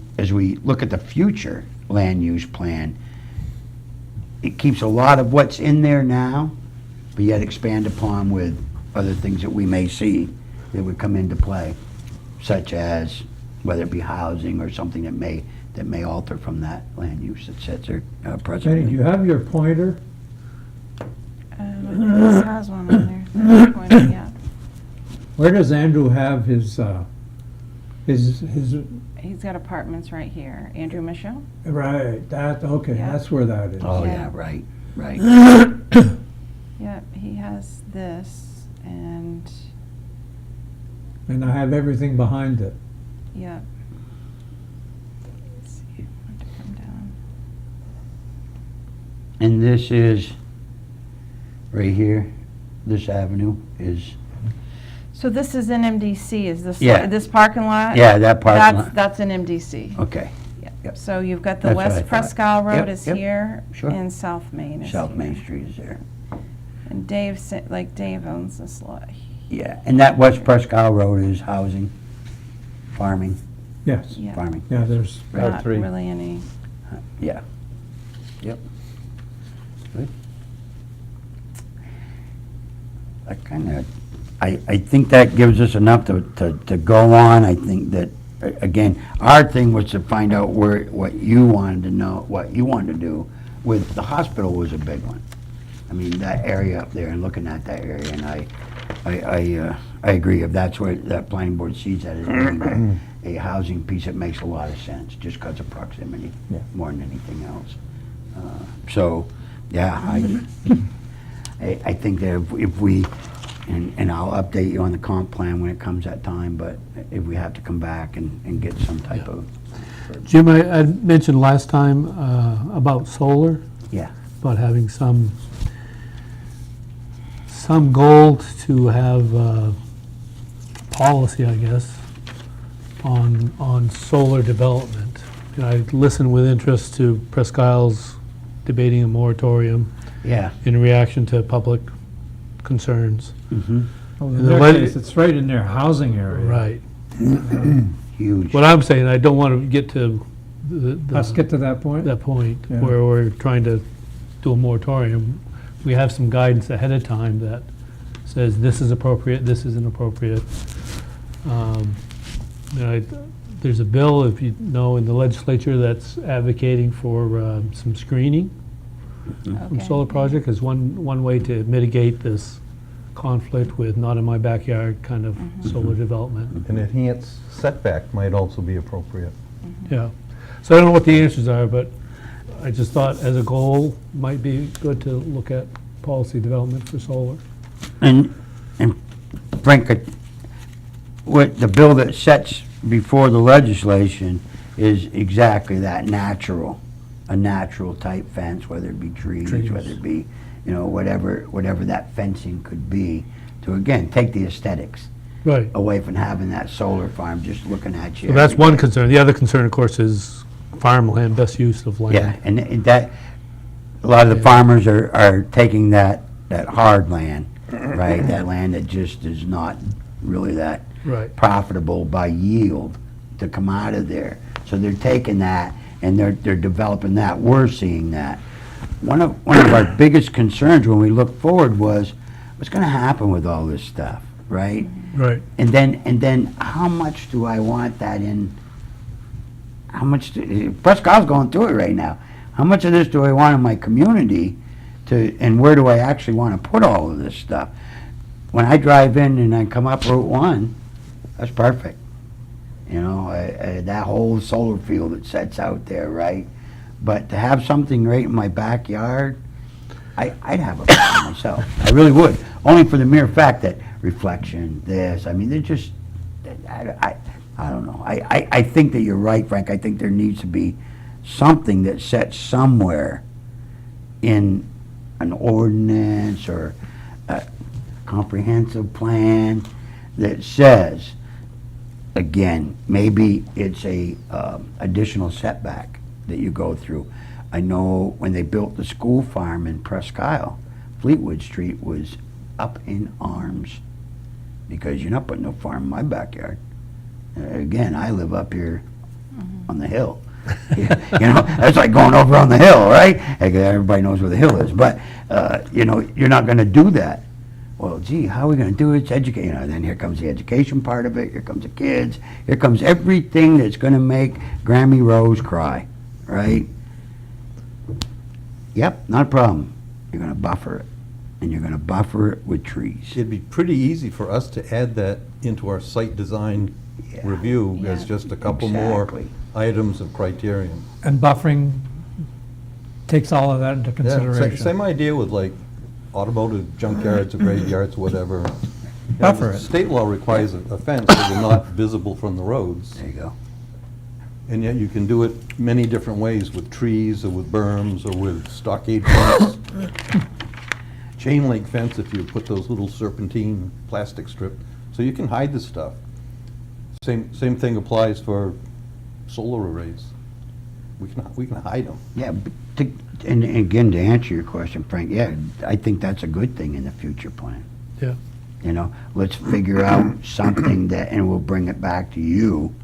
look at the future land use plan, it keeps a lot of what's in there now, but yet expand upon with other things that we may see that would come into play, such as whether it be housing or something that may alter from that land use that sits there Jenny, do presently. you have your pointer? This has one on there. Yeah. Where does Andrew have his, He's got apartments right here. Andrew Michaud? right, that, okay, Yeah. that's where that is. Oh, Yeah. yeah, right, right. Yep, he has this, and, And I have everything behind it. yep. Let's see, when to come down. And this is, right here, this avenue is, So this is in MDC, is this, Yeah. this parking lot? yeah, that parking lot. That's in MDC. Okay, Yep. Yep. So you've got the That's what I West thought. Presque Road Yep, is yep. here, Sure. and South Main is South here. Main Street is there. And Dave, like Dave owns this lot. Yeah, and that West Presque Road is housing, farming, Yes, Yeah, farming. yeah, there's not three. really any. Yeah. Yep. Good. I kinda, I think that gives us enough to go on. I think that, again, our thing was to find out what you wanted to know, what you wanted to do with, the hospital was a big one. I mean, that area up there and looking at that area, and I agree, if that's where that planning board sees that as being a housing piece, it makes a lot of sense, just because of proximity, Yeah. more than anything else. So, yeah, I think that if we, and I'll update you on the comp plan when it comes that time, but if we have to come back and get some type of, Jim, I mentioned last time about solar, yeah, about having some goal to have policy, I guess, on solar development. And I listened with interest to Presque Isle's debating a moratorium yeah. in reaction to public concerns. Mhm. Oh, And in the their leg- case, it's right in their housing area. Right. Huge. What I'm saying, I don't want to get to Let's get to that point. that point Yeah. where we're trying to do a moratorium. We have some guidance ahead of time that says this is appropriate, this isn't appropriate. There's a bill, if you know, in the legislature that's advocating for some screening from Okay. solar project as one way to mitigate this conflict with not in my backyard kind of solar development. an enhanced setback might also be appropriate. Yeah. So I don't know what the answers are, but I just thought as a goal, might be good to look at policy development for solar. And Frank, what the bill that sets before the legislation is exactly that, a natural type fence, whether it be trees, whether it be, whatever that fencing could be, to again, take the aesthetics Right. away from having that solar farm just looking at you. So that's every one day. concern. The other concern, of course, is farmland, best use of land. Yeah, and that, a lot of the farmers are taking that hard land, right? That land that just is not really that Right. profitable by yield to come out of there. So they're taking that and they're developing that. We're seeing that. One of our biggest concerns when we look forward was, what's gonna happen with all this stuff, right? Right. And then how much do I want that in? Presque Isle's going through it right now. How much of this do I want in my community and where do I actually want to put all of this stuff? When I drive in and I come up Route 1, that's perfect. That whole solar field that sets out there, right? But to have something right in my backyard, I'd have a problem myself. I really would, only for the mere fact that reflection, this, I mean, they're just, I don't know. I think that you're right, Frank. I think there needs to be something that sets somewhere in an ordinance or a comprehensive plan that says, again, maybe it's a additional setback that you go through. I know when they built the school farm in Presque Isle, Fleetwood Street was up in arms because you're not putting no farm in my backyard. Again, I live up here on the hill. You know, that's like going over on the hill, right? Everybody knows where the hill is, but you know, you're not going to do that. Well, gee, how are we going to do it? It's educate. You know, then here comes the education part of it. Here comes the kids. Here comes everything that's going to make Grammy Rose cry, right? Yep, not a problem. You're going to buffer it, and you're going to buffer it with trees. It'd be pretty easy for us to add that into our site design Yeah. review as Yeah. just a couple more Exactly. items of criterion. And buffering takes all of that into Yeah, consideration. same idea with like automotive junkyards or graveyards, whatever. You know, Buffer the it. State law requires a fence that are not visible from the roads. There you go. And yet you can do it many different ways, with trees or with berms or with stockade fence. Chain link fence if you put those little serpentine plastic strip, so you can hide the stuff. Same thing applies for solar arrays. We can hide them. Yeah, but and again, to answer your question, Frank, yeah, I think that's a good thing in the future plan. Yeah. You know, let's figure out something that, and we'll bring it back to you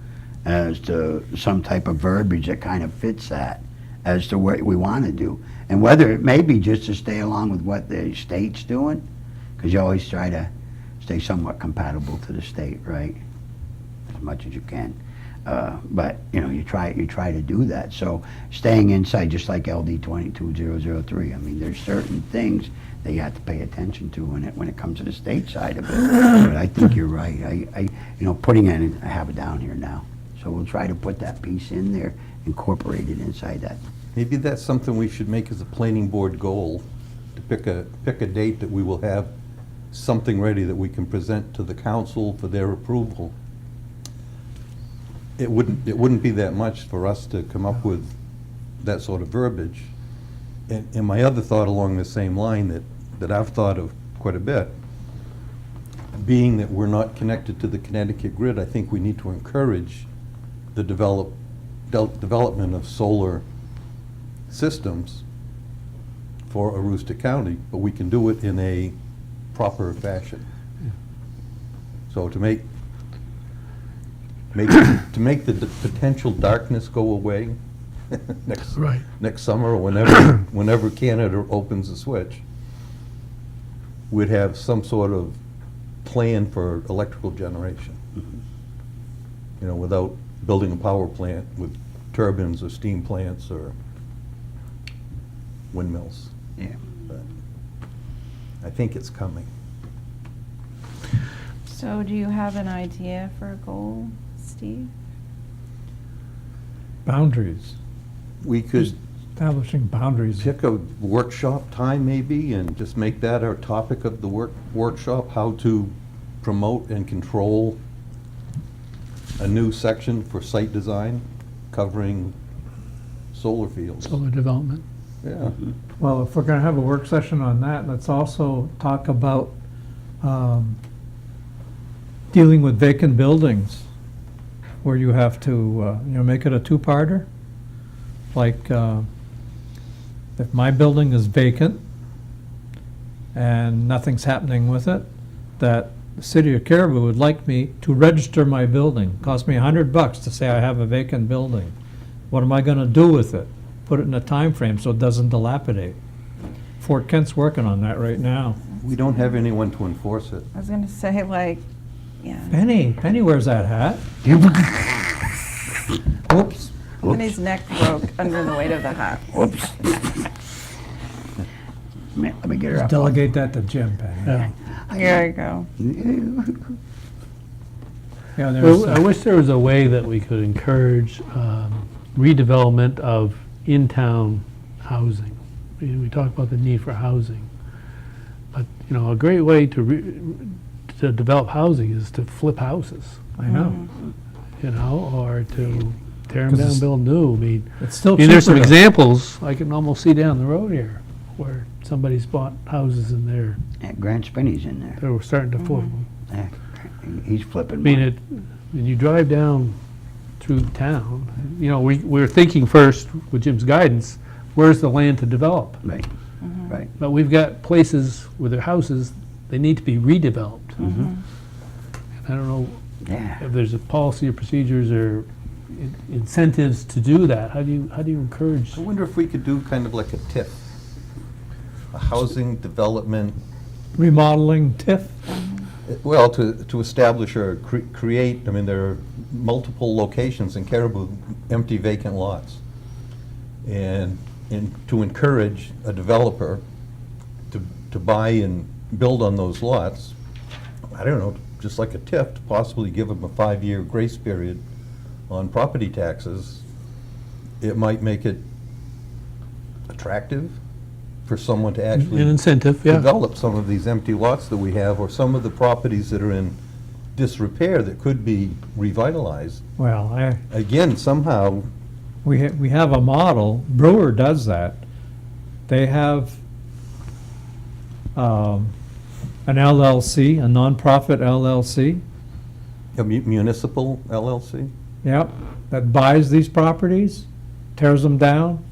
as to some type of verbiage that kind of fits that as to what we want to do. And whether it may be just to stay along with what the state's doing, because you always try to stay somewhat compatible to the state, right? As much as you can. But, you know, you try to do that. So staying inside, just like LD 22003, I mean, there's certain things that you have to pay attention to when it comes to the state side of it. But I think you're right. I you know, putting it, I have it down here now. So we'll try to put that piece in there, incorporate it inside that. Maybe that's something we should make as a planning board goal, to pick a date that we will have something ready that we can present to the council for their approval. It wouldn't be that much for us to come up with that sort of verbiage. And my other thought along the same line that I've thought of quite a bit, being that we're not connected to the Connecticut grid, I think we need to encourage the development of solar systems for Aroostook County, but we can do it in a proper fashion. So to make the potential darkness go away Right. next summer or whenever Canada opens the switch, we'd have some sort of plan for electrical generation. You know, without building a power plant with turbines or steam plants or windmills. Yeah. But I think it's coming. So do you have an idea for a goal, Steve? Boundaries, We could establishing boundaries. pick a workshop time maybe and just make that our topic of the workshop, how to promote and control a new section for site design covering solar fields. Solar development. Yeah. Well, if we're gonna have a work session on that, let's also talk about dealing with vacant buildings, where you have to, you know, make it a two-parter. Like, if my building is vacant and nothing's happening with it, that the city of Caribou would like me to register my building. Cost me $100 to say I have a vacant building. What am I gonna do with it? Put it in a time frame so it doesn't dilapidate. Fort Kent's working on that right now. We don't have anyone to enforce it. I was gonna say, like, yeah. Penny wears that hat. Oops. Penny's neck broke under the weight of the hat. Whoops. Man, let me get her up. Delegate that to Jim, Penny. Yeah. There you go. Yeah, there's, Well, I wish there was a way that we could encourage redevelopment of in-town housing. We talk about the need for housing. But, you know, a great way to develop housing is to flip houses, I know. you know, or to tear them 'Cause down, it's- build new. I mean, It's still there's some cheaper to- examples I can almost see down the road here where somebody's bought houses in there. Yeah, Grant Spinney's in there. They were starting to flip them. Yeah, he's flipping. I mean, one. when you drive down through town, you know, we're thinking first, with Jim's guidance, where's the land to develop? Right, right. But we've got places where their houses, they need to be redeveloped. Mhm. I don't know Yeah. if there's a policy or procedures or incentives to do that. How do you encourage? I wonder if we could do kind of like a TIF, a housing development, Remodeling TIF. well, to establish or create, I mean, there are multiple locations in Caribou, empty vacant lots. And to encourage a developer to buy and build on those lots, I don't know, just like a TIF, to possibly give them a 5-year grace period on property taxes. It might make it attractive for someone to An actually incentive, yeah. develop some of these empty lots that we have, or some of the properties that are in disrepair that could be revitalized. Well, Again, somehow, we have a model, Brewer does that. They have an LLC, a nonprofit LLC, a municipal LLC, yep, that buys these properties, tears them down,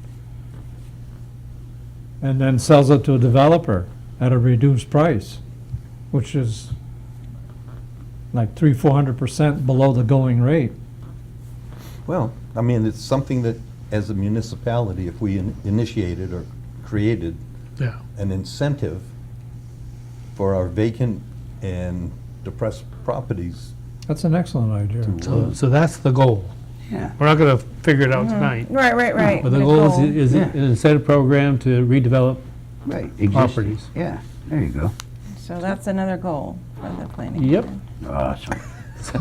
and then sells it to a developer at a reduced price, which is like 300-400% below the going rate. well, I mean, it's something that, as a municipality, if we initiated or created Yeah. an incentive for our vacant and depressed properties That's an excellent idea. So that's the goal. Yeah. We're not going to figure it out tonight. Right. But the a goal goal. is Yeah. an incentive program to redevelop Right. Existing. properties. Yeah, there you go. So that's another goal for the planning. Yep. board. Awesome.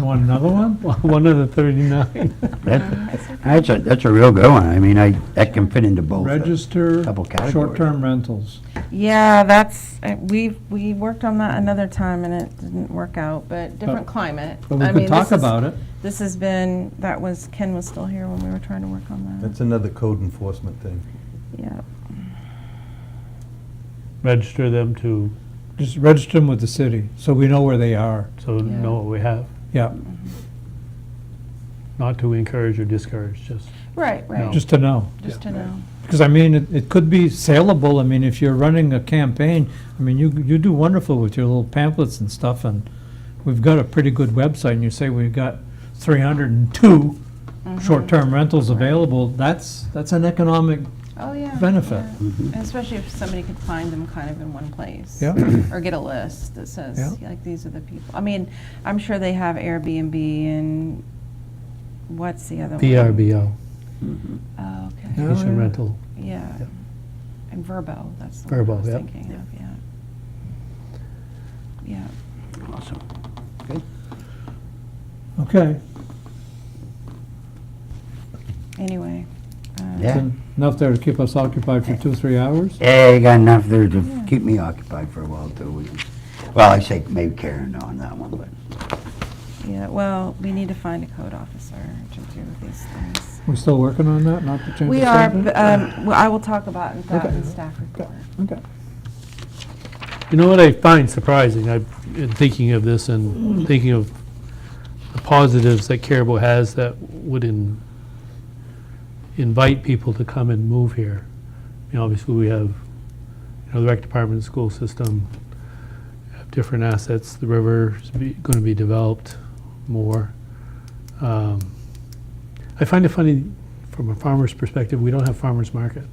Want another one? One of the 39. That's a real good one. I mean, that can fit into both. Register couple categories. short-term rentals. Yeah, that's, we worked on that another time and it didn't work out, but different climate. But we I mean, could talk this is- about it. This has been, Ken was still here when we were trying to work on that. That's another code enforcement thing. Yeah. Register them to, Just register them with the city, so we know where they are. so Yeah. know what we have. Yeah, Not to encourage or discourage, just. Right. just to know. Just to know. Because, I mean, it could be saleable. I mean, if you're running a campaign, I mean, you do wonderful with your little pamphlets and stuff, and we've got a pretty good website, and you say we've got 302 short-term rentals available, that's an economic Oh, yeah. benefit. Yeah. Especially if somebody could find them kind of in one place. Yeah. Or get a list that says, Yeah. like, these are the people. I mean, I'm sure they have Airbnb and what's the other one? VRBO, Oh, okay. Yeah. vacation yeah. rental. Yeah. Yeah. And Verbo, that's the one I Verbo, was yep. thinking of, yeah. Yeah. Awesome. Okay. Anyway. Yeah. Enough there to keep us occupied for 2-3 hours? Yeah, you got enough there to Yeah. keep me occupied for a while too. Well, I say maybe Karen on that one, but Yeah, well, we need to find a code officer to do these things. We're still working on that, not to change the We are, subject? well, I will talk about that Okay. in the staff report. Okay. You know what I find surprising, I've been thinking of this and thinking of the positives that Caribou has that would invite people to come and move here. You know, obviously, we have, the rec department, school system, have different assets. The river is going to be developed more. I find it funny, from a farmer's perspective, we don't have farmer's market.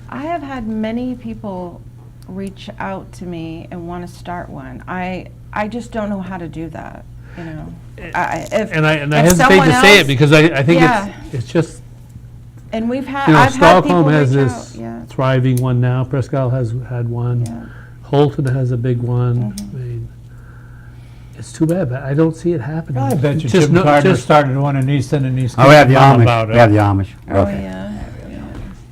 I have had many people reach out to me and want to start one. I just don't know how to do that, you know. And I if hesitate someone to say it else- because I think Yeah. it's just, And we've had, you know, I've had people Stockholm has reach this out, yeah, thriving one now. Prescott has had one. yeah. Holton has a big one. Mhm. I mean, it's too bad, but I don't see it happening. I bet you Just Jim no- Carter just- started one in Easton and East. oh, we have the Kent Amish. about We have it. the Amish. Oh, Okay. yeah.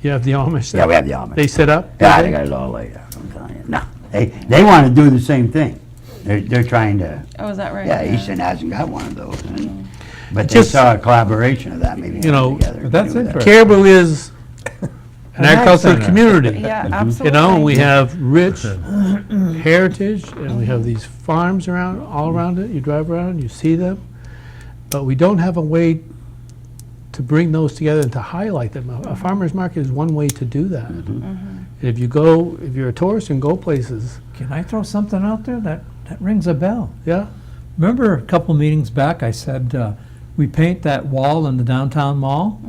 You have the Amish? Yeah, we have the Amish. They set up? Yeah, they got it all laid out, I'm telling you. No, they want to do the same thing. They're trying to, Oh, is that right? yeah, Easton hasn't got one of those. But they Just- saw a collaboration of that, maybe. You know, together But that's to do that. interesting. Caribou is an ag agricultural center. community. Yeah, Mhm. absolutely. You know, we have rich heritage, and we have these farms around, all around it. You drive around, you see them, but we don't have a way to bring those together and to highlight them. A farmer's market is one way to do that. And if you're a tourist and go places, Can I throw something out there? That rings a bell. yeah, Remember a couple meetings back, I said, we paint that wall in the downtown mall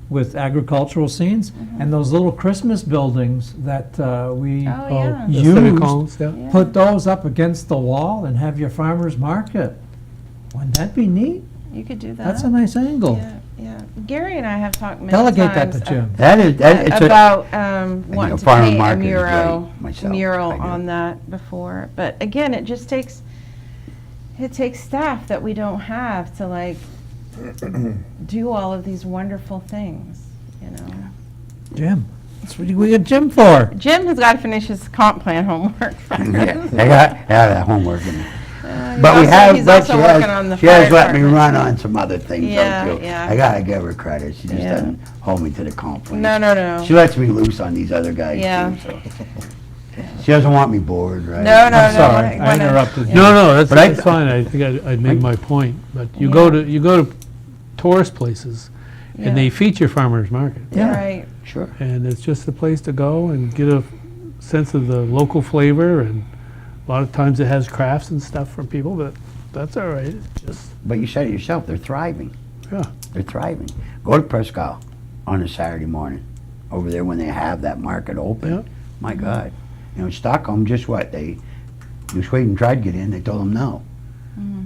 with agricultural scenes, and those little Christmas buildings that we Oh, yeah. the civic used, homes, yeah. Yeah. put those up against the wall and have your farmer's market. Wouldn't that be neat? You could do that. That's a nice angle. Yeah, yeah. Gary and I have talked many Delegate that times to Jim. It's a, about wanting a to farmer paint a market is mural, great, myself. mural I do. on that before. But again, it just takes, staff that we don't have to like do all of these wonderful things, you know. Jim, that's what we got Jim for. Jim has got to finish his comp plan homework. yeah, I got that homework in there. He's But we also- have, he's but also she working on the has, she has fire let me department. run on some other things Yeah, though too. yeah. I gotta give her credit, she just Yeah. doesn't hold me to the conference. No. She lets me loose on these other guys Yeah. too, so. She doesn't want me bored, right? No, no, I'm no. sorry, I wanna- interrupted you. No, that's, But I- that's fine. I think I'd made my point. But you Yeah. go to tourist places, Yeah. and they feature farmers market. Yeah. Right. Sure. And it's just a place to go and get a sense of the local flavor, and a lot of times it has crafts and stuff from people, but that's all right. It's just, But you said it yourself, they're thriving. yeah. They're thriving. Go to Prescott on a Saturday morning, over there when they have that market open. Yeah. My God. You know, Stockholm, just what, New Sweden tried to get in, they told them no.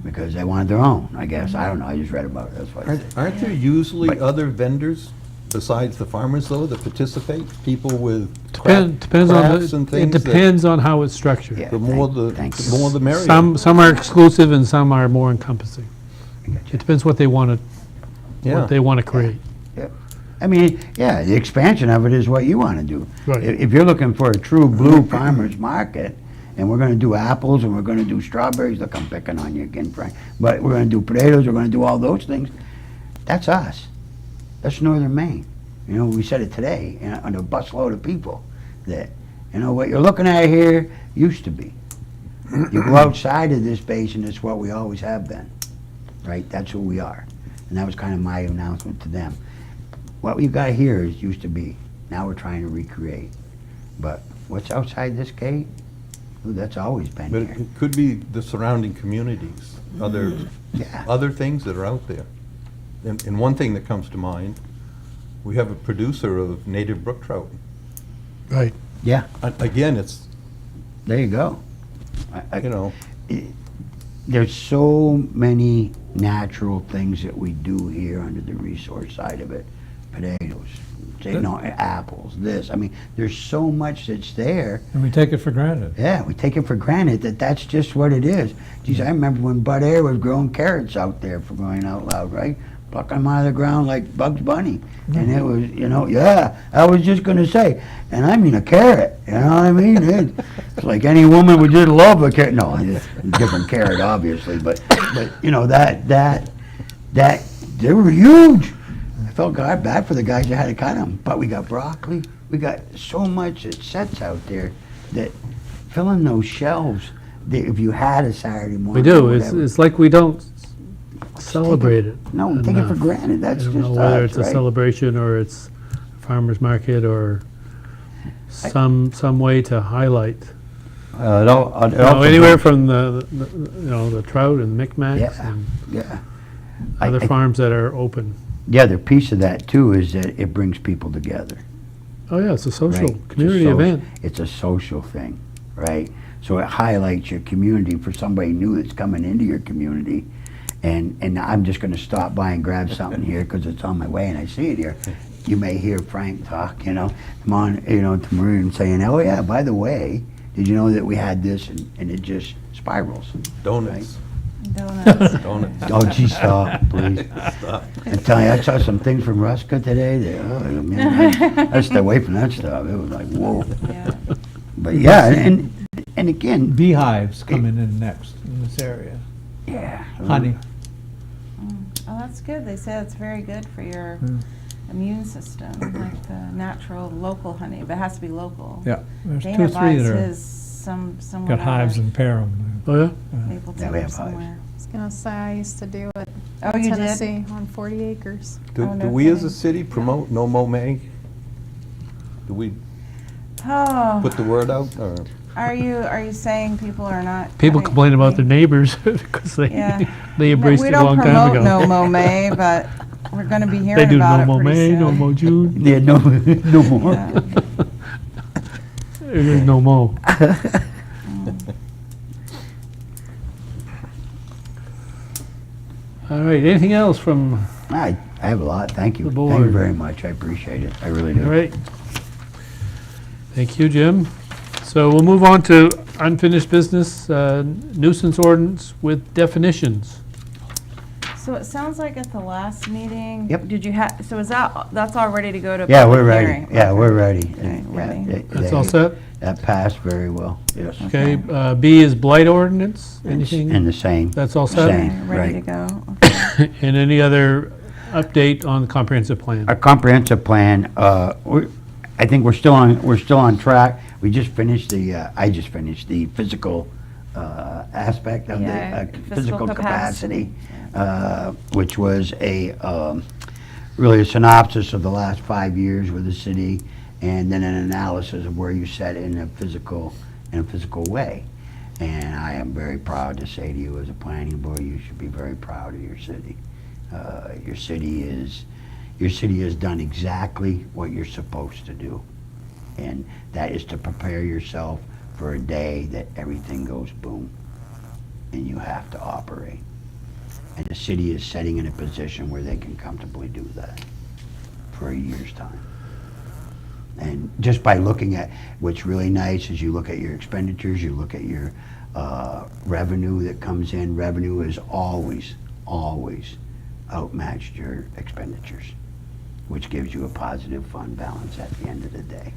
Because they wanted their own, I guess. I don't know, I just read about it, that's why I said. Aren't there usually But- other vendors besides the farmers, though, that participate? People with Depends crafts on and the, it things that- depends on how it's structured. Yeah. The more Thanks. the more the merrier. Some are exclusive and some are more encompassing. It depends what they want to, Yeah. what they want to create. I mean, yeah, the expansion of it is what you want to do. Right. If you're looking for a true blue farmer's market, and we're going to do apples, and we're going to do strawberries, look, I'm picking on you again, Frank, but we're going to do potatoes, we're going to do all those things, that's us. That's Northern Maine. You know, we said it today, on a busload of people, that, you know, what you're looking at here used to be. You go outside of this basin, it's what we always have been, right? That's who we are. And that was kind of my announcement to them. What we've got here is used to be. Now we're trying to recreate. But what's outside this gate? Ooh, that's always been But here. it could be the surrounding communities, Yeah. other things that are out there. And one thing that comes to mind, we have a producer of native brook trout. Right. Yeah, Again, it's, there you go. you know, There's so many natural things that we do here under the resource side of it. Potatoes, you know, apples, this. I mean, there's so much that's there. And we take it for granted. Yeah, we take it for granted that that's just what it is. Geez, I remember when Bud Air was growing carrots out there, for going out loud, right? Plucking them out of the ground like Bugs Bunny. And it was, you know, yeah, I was just going to say, and I mean a carrot, you know what I mean? It's like any woman would just love a carrot. No, it's a different carrot, obviously, but you know, they were huge. I felt bad for the guys that had to cut them, but we got broccoli. We got so much that sets out there that filling those shelves, if you had a Saturday We morning. do. or It's, whatever, it's like we don't celebrate it. no, we take it for enough. granted. That's I just don't know whether us, it's a right? celebration or it's farmer's market or some way to highlight. It also You know, anywhere goes- from the you know, the trout and Micmacs Yeah. and Yeah. other farms that are open. The other piece of that too is that it brings people together. Oh, yeah, it's a social, Right. It's a community social- event. It's a social thing, right? So it highlights your community for somebody new that's coming into your community. And I'm just gonna stop by and grab something here because it's on my way and I see it here. You may hear Frank talk, you know, come on, you know, to Marie and saying, oh yeah, by the way, did you know that we had this? And it just spirals. donuts. Donuts. Oh, gee, stop, please. I'm telling you, I saw some things from Ruska today, that, oh, man, I stayed away from that stuff. It was like, whoa. Yeah. But yeah, and again, Beehives coming in next in this area. yeah. Honey. Oh, that's good. They say it's very good for your Mm. immune system, like the natural local honey, but it has to be local. Yeah, there's two Dana or three buys that are, his somewhere. got hives in Perham. Oh, yeah? Mapleton Yeah, we or have hives. somewhere. I was gonna say, I used to do it Oh, in you did? Tennessee on 40 acres. Oh, Do no we as a kidding. city promote no mow May? Do we Oh, put the word out, or? are you saying people are not? People cutting- complain about their neighbors because Yeah. they embraced We it a long time don't ago. promote No Mow May, but we're gonna be They hearing do about no it more pretty May, no soon. more June, Yeah, no, no more. Yeah. there's no mo. All right, anything else from, I have a lot, thank you. The Thank you board. very much, I appreciate it, I really all do. right? Thank you, Jim. So we'll move on to unfinished business, nuisance ordinance with definitions. So it sounds like at the last meeting. Yep. Did you have, so is that's all ready to go to Yeah, public we're ready, hearing? yeah, Okay. we're ready. Okay, Yeah, ready. That's all set? That passed very well, yes. Okay, B is blight ordinance, And anything? the same. That's all set? Okay, Same, ready to right. go. Okay. And any other update on the comprehensive plan? Our comprehensive plan, I think we're still on track. We just finished I just finished the physical aspect of Yeah, the physical physical capacity. capacity, which was really a synopsis of the last 5 years with the city, and then an analysis of where you set in a physical way. And I am very proud to say to you, as a planning board, you should be very proud of your city. Your city has done exactly what you're supposed to do, and that is to prepare yourself for a day that everything goes boom, and you have to operate. And the city is setting in a position where they can comfortably do that for a year's time. And just by looking at, what's really nice is you look at your expenditures, you look at your revenue that comes in. Revenue is always outmatched your expenditures, which gives you a positive fund balance at the end of the day.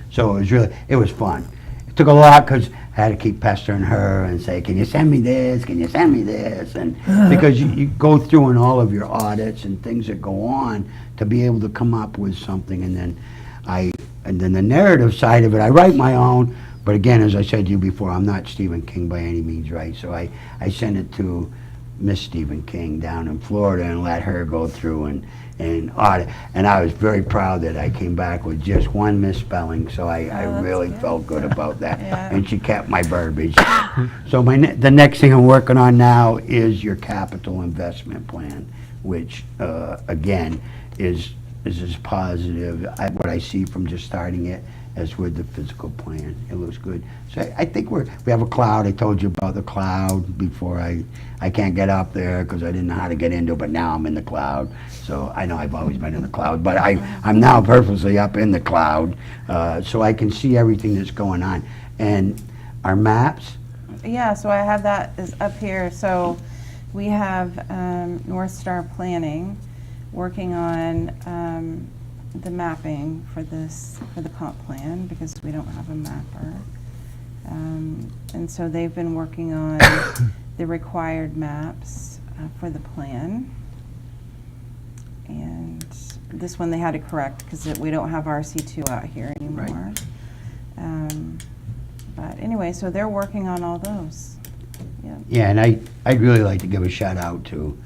So it was fun. It took a lot because I had to keep pestering her and say, can you send me this? Can you send me this? And because you go through in all of your audits and things that go on to be able to come up with something, and then the narrative side of it, I write my own, but again, as I said to you before, I'm not Stephen King by any means, right? So I sent it to Miss Stephen King down in Florida and let her go through and audit. And I was very proud that I came back with just one misspelling, so I that's really good. felt good about that. Yeah. And she kept my verbiage. So the next thing I'm working on now is your capital investment plan, which again is as positive, what I see from just starting it, as with the physical plan. It looks good. So I think we have a cloud. I told you about the cloud before. I can't get up there because I didn't know how to get into it, but now I'm in the cloud. So I know I've always been in the cloud, but I'm now purposely up in the cloud so I can see everything that's going on. And our maps, Yeah, so I have that is up here. So we have North Star Planning working on the mapping for the comp plan, because we don't have a mapper. And so they've been working on the required maps for the plan. And this one they had to correct because we don't have RC2 out here anymore. But anyway, so they're working on all those. Yeah. yeah, and I'd really like to give a shout out to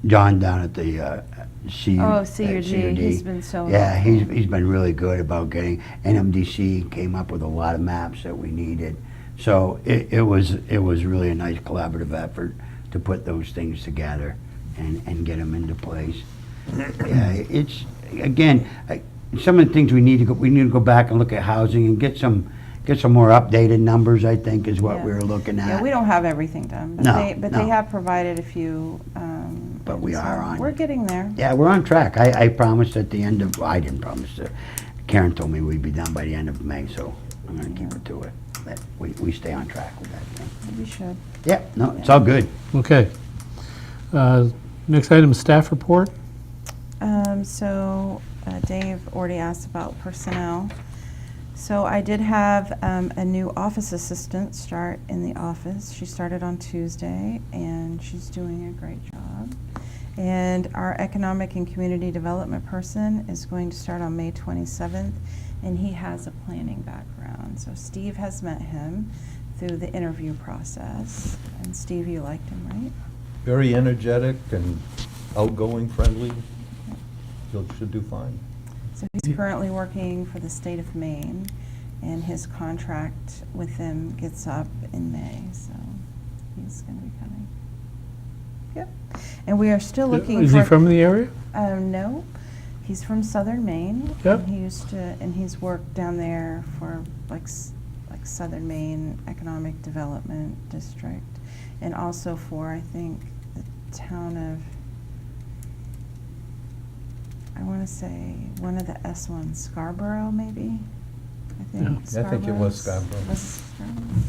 John down at the CUD. Oh, CUD. He's been so Yeah, helpful. he's been really good about getting, NMDC came up with a lot of maps that we needed. So it was really a nice collaborative effort to put those things together and get them into place. Yeah, it's, again, some of the things we need to go back and look at housing and get some more updated numbers, I think, is what Yeah. we were looking at. Yeah, we don't have everything done, but No, they no. have provided a few. But we and are so on. We're getting there. Yeah, we're on track. I promised at the end of, I didn't promise, Karen told me we'd be done by the end of May, so I'm gonna keep her to it. that we stay on track with that thing. We should. Yeah, no, it's all good. Okay. Next item, staff report. So Dave already asked about personnel. So I did have a new office assistant start in the office. She started on Tuesday, and she's doing a great job. And our economic and community development person is going to start on May 27th, and he has a planning background. So Steve has met him through the interview process. And Steve, you liked him, right? Very energetic and outgoing, friendly. Should do fine. So he's currently working for the state of Maine, and his contract with them gets up in May, so he's going to be coming. Yep. And we are still looking for... Is he from the area? No, he's from southern Maine. Yep. And he used to, and he's worked down there for like Southern Maine Economic Development District, and also for, I think, the town of, I want to say, one of the S1s, Scarborough, maybe? I think. Yeah. I think it was Scarborough. Was Scarborough?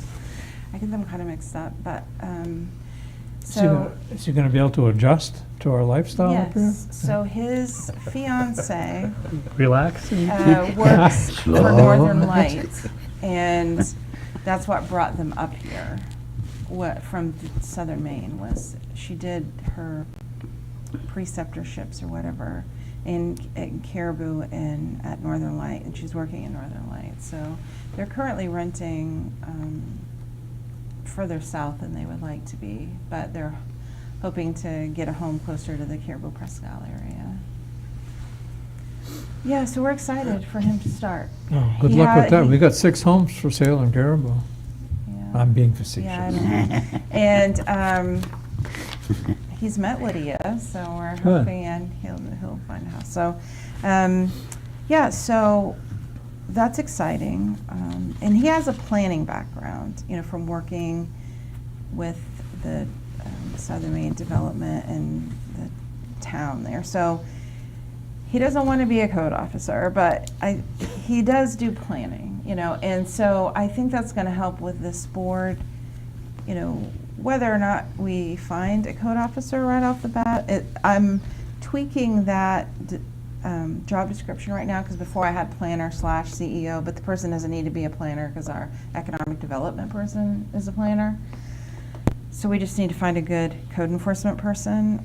I get them kind of mixed up, but, Is he gonna be able to adjust to our lifestyle up here? yes, so his fiance Relax. works for Slow. Northern Lights, and that's what brought them up here. What from southern Maine was she did her preceptorships or whatever in Caribou and at Northern Light, and she's working in Northern Light. So they're currently renting further south than they would like to be, but they're hoping to get a home closer to the Caribou Prescott area. Yeah, so we're excited for him to start. Oh, good He luck with had- that. he- We got 6 homes for sale in Caribou. Yeah. I'm being Yeah, I facetious. know. And he's met Lydia, so we're Good. hoping and he'll find a house. So, yeah, so that's exciting. And he has a planning background, from working with the Southern Maine Development and the town there. So he doesn't want to be a code officer, but he does do planning, and so I think that's going to help with this board, whether or not we find a code officer right off the bat. I'm tweaking that job description right now, because before I had planner/CEO, but the person doesn't need to be a planner because our economic development person is a planner. So we just need to find a good code enforcement person.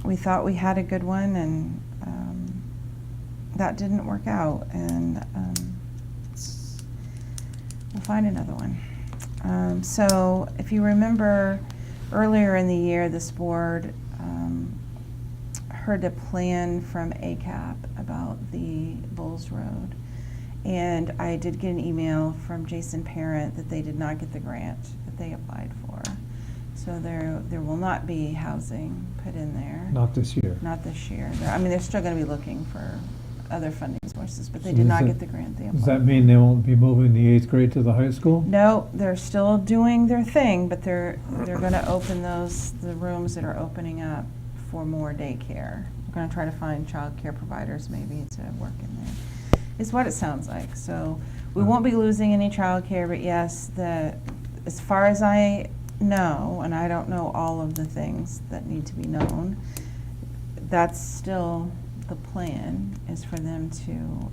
We thought we had a good one, and that didn't work out, and we'll find another one. So if you remember, earlier in the year, this board heard a plan from ACAP about the Bulls Road. And I did get an email from Jason Parent that they did not get the grant that they applied for. So there will not be housing put in there. Not this year. Not this year. They're still going to be looking for other funding sources, but they So did does not that- get the grant they applied. Does that mean they won't be moving the 8th grade to the high school? No, they're still doing their thing, but they're going to open the rooms that are opening up for more daycare. We're going to try to find child care providers maybe to work in there, is what it sounds like. So we won't be losing any child care, but yes, as far as I know, and I don't know all of the things that need to be known, that's still the plan, is for them to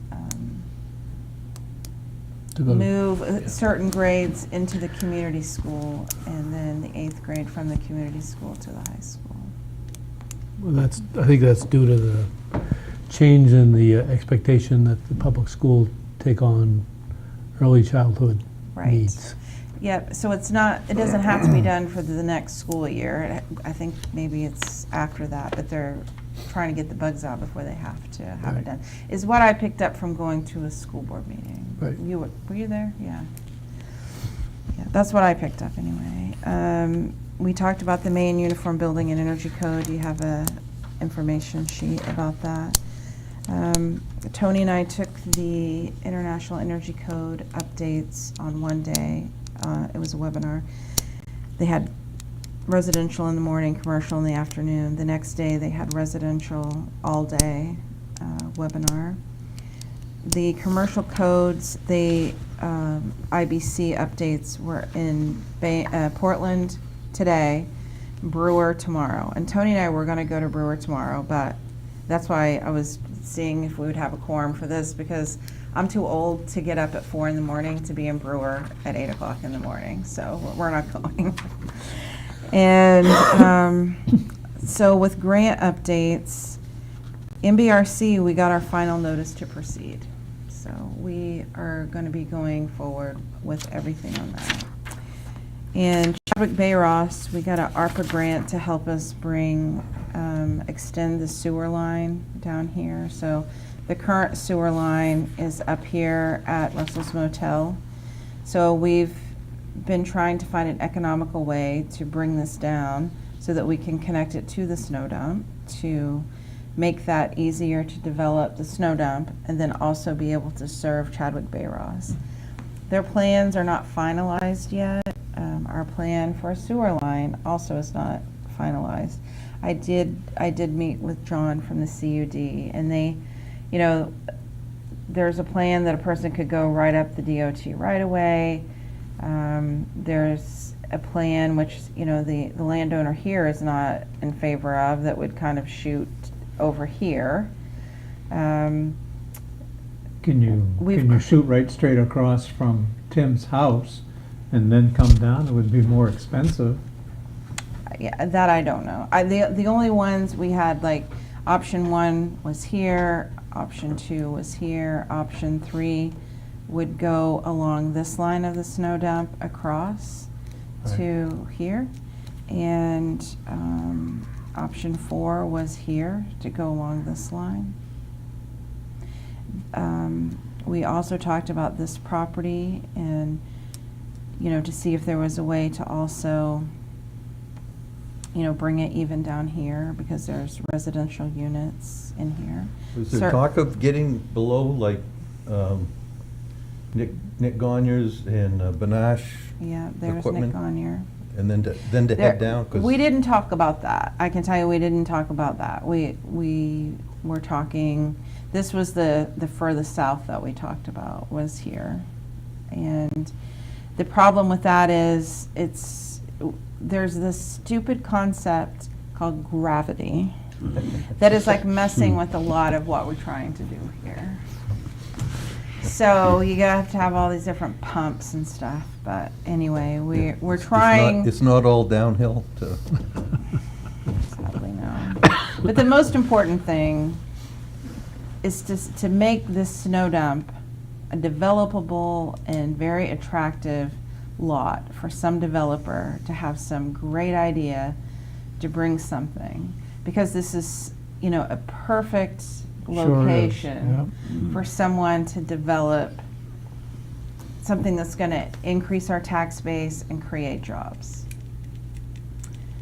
To go to- move certain grades into the community school, and then the 8th grade from the community school to the high school. Well, I think that's due to the change in the expectation that the public school take on early childhood Right. needs. Yep, so it doesn't have to be done for the next school year. I think maybe it's after that, but they're trying to get the bugs out before they have to have Right. it done, is what I picked up from going to a school board meeting. Right. Were you there? Yeah. Yeah, that's what I picked up anyway. We talked about the Maine Uniform Building and Energy Code. You have a information sheet about that. Tony and I took the International Energy Code updates on one day. It was a webinar. They had residential in the morning, commercial in the afternoon. The next day they had residential all day webinar. the commercial codes, the IBC updates were in Portland today, Brewer tomorrow. And Tony and I were going to go to Brewer tomorrow, but that's why I was seeing if we would have a quorum for this, because I'm too old to get up at 4 in the morning to be in Brewer at 8 o'clock in the morning, so we're not going. And so with grant updates, MBRC, we got our final notice to proceed. So we are going to be going forward with everything on that. And Chadwick Bay Ross, we got an ARPA grant to help us extend the sewer line down here. So the current sewer line is up here at Russell's Motel. So we've been trying to find an economical way to bring this down so that we can connect it to the snow dump, to make that easier to develop the snow dump, and then also be able to serve Chadwick Bay Ross. Their plans are not finalized yet. Our plan for a sewer line also is not finalized. I did meet with John from the CUD, and they, you know, there's a plan that a person could go right up the DOT right away. There's a plan which, you know, the landowner here is not in favor of, that would kind of shoot over here. Can you shoot right straight across from Tim's house and then come down? It would be more expensive. Yeah, that I don't know. The only ones we had, like, option 1 was here, option 2 was here, option 3 would go along this line of the snow dump across to here, and option 4 was here to go along this line. We also talked about this property, and, you know, to see if there was a way to also, you know, bring it even down here, because there's residential units in here. Was there talk of getting below, like, Nick Gagne's and Banash? Yeah, there's equipment? Nick Gagne. And then to head down? 'Cause We didn't talk about that. I can tell you we didn't talk about that. We were talking, this was the furthest south that we talked about, was here. And the problem with that is there's this stupid concept called gravity that is like messing with a lot of what we're trying to do here. So you have to have all these different pumps and stuff, but anyway, we're trying. It's not all downhill to... Sadly, no. But the most important thing is to make this snow dump a developable and very attractive lot for some developer to have some great idea to bring something. Because this is, you know, a perfect location for someone to develop something that's going to increase our tax base and create jobs.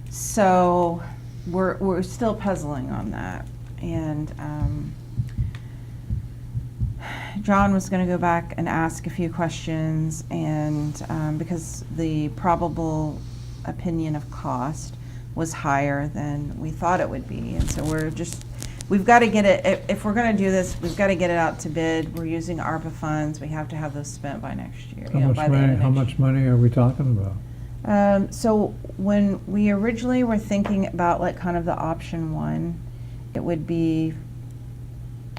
So we're still puzzling on that. And John was going to go back and ask a few questions, and because the probable opinion of cost was higher than we thought it would be, and so we've got to get it, if we're going to do this, we've got to get it out to bid. We're using ARPA funds. We have to have those spent by next year. How much money are we talking about? So when we originally were thinking about, like, kind of the option 1, it would be,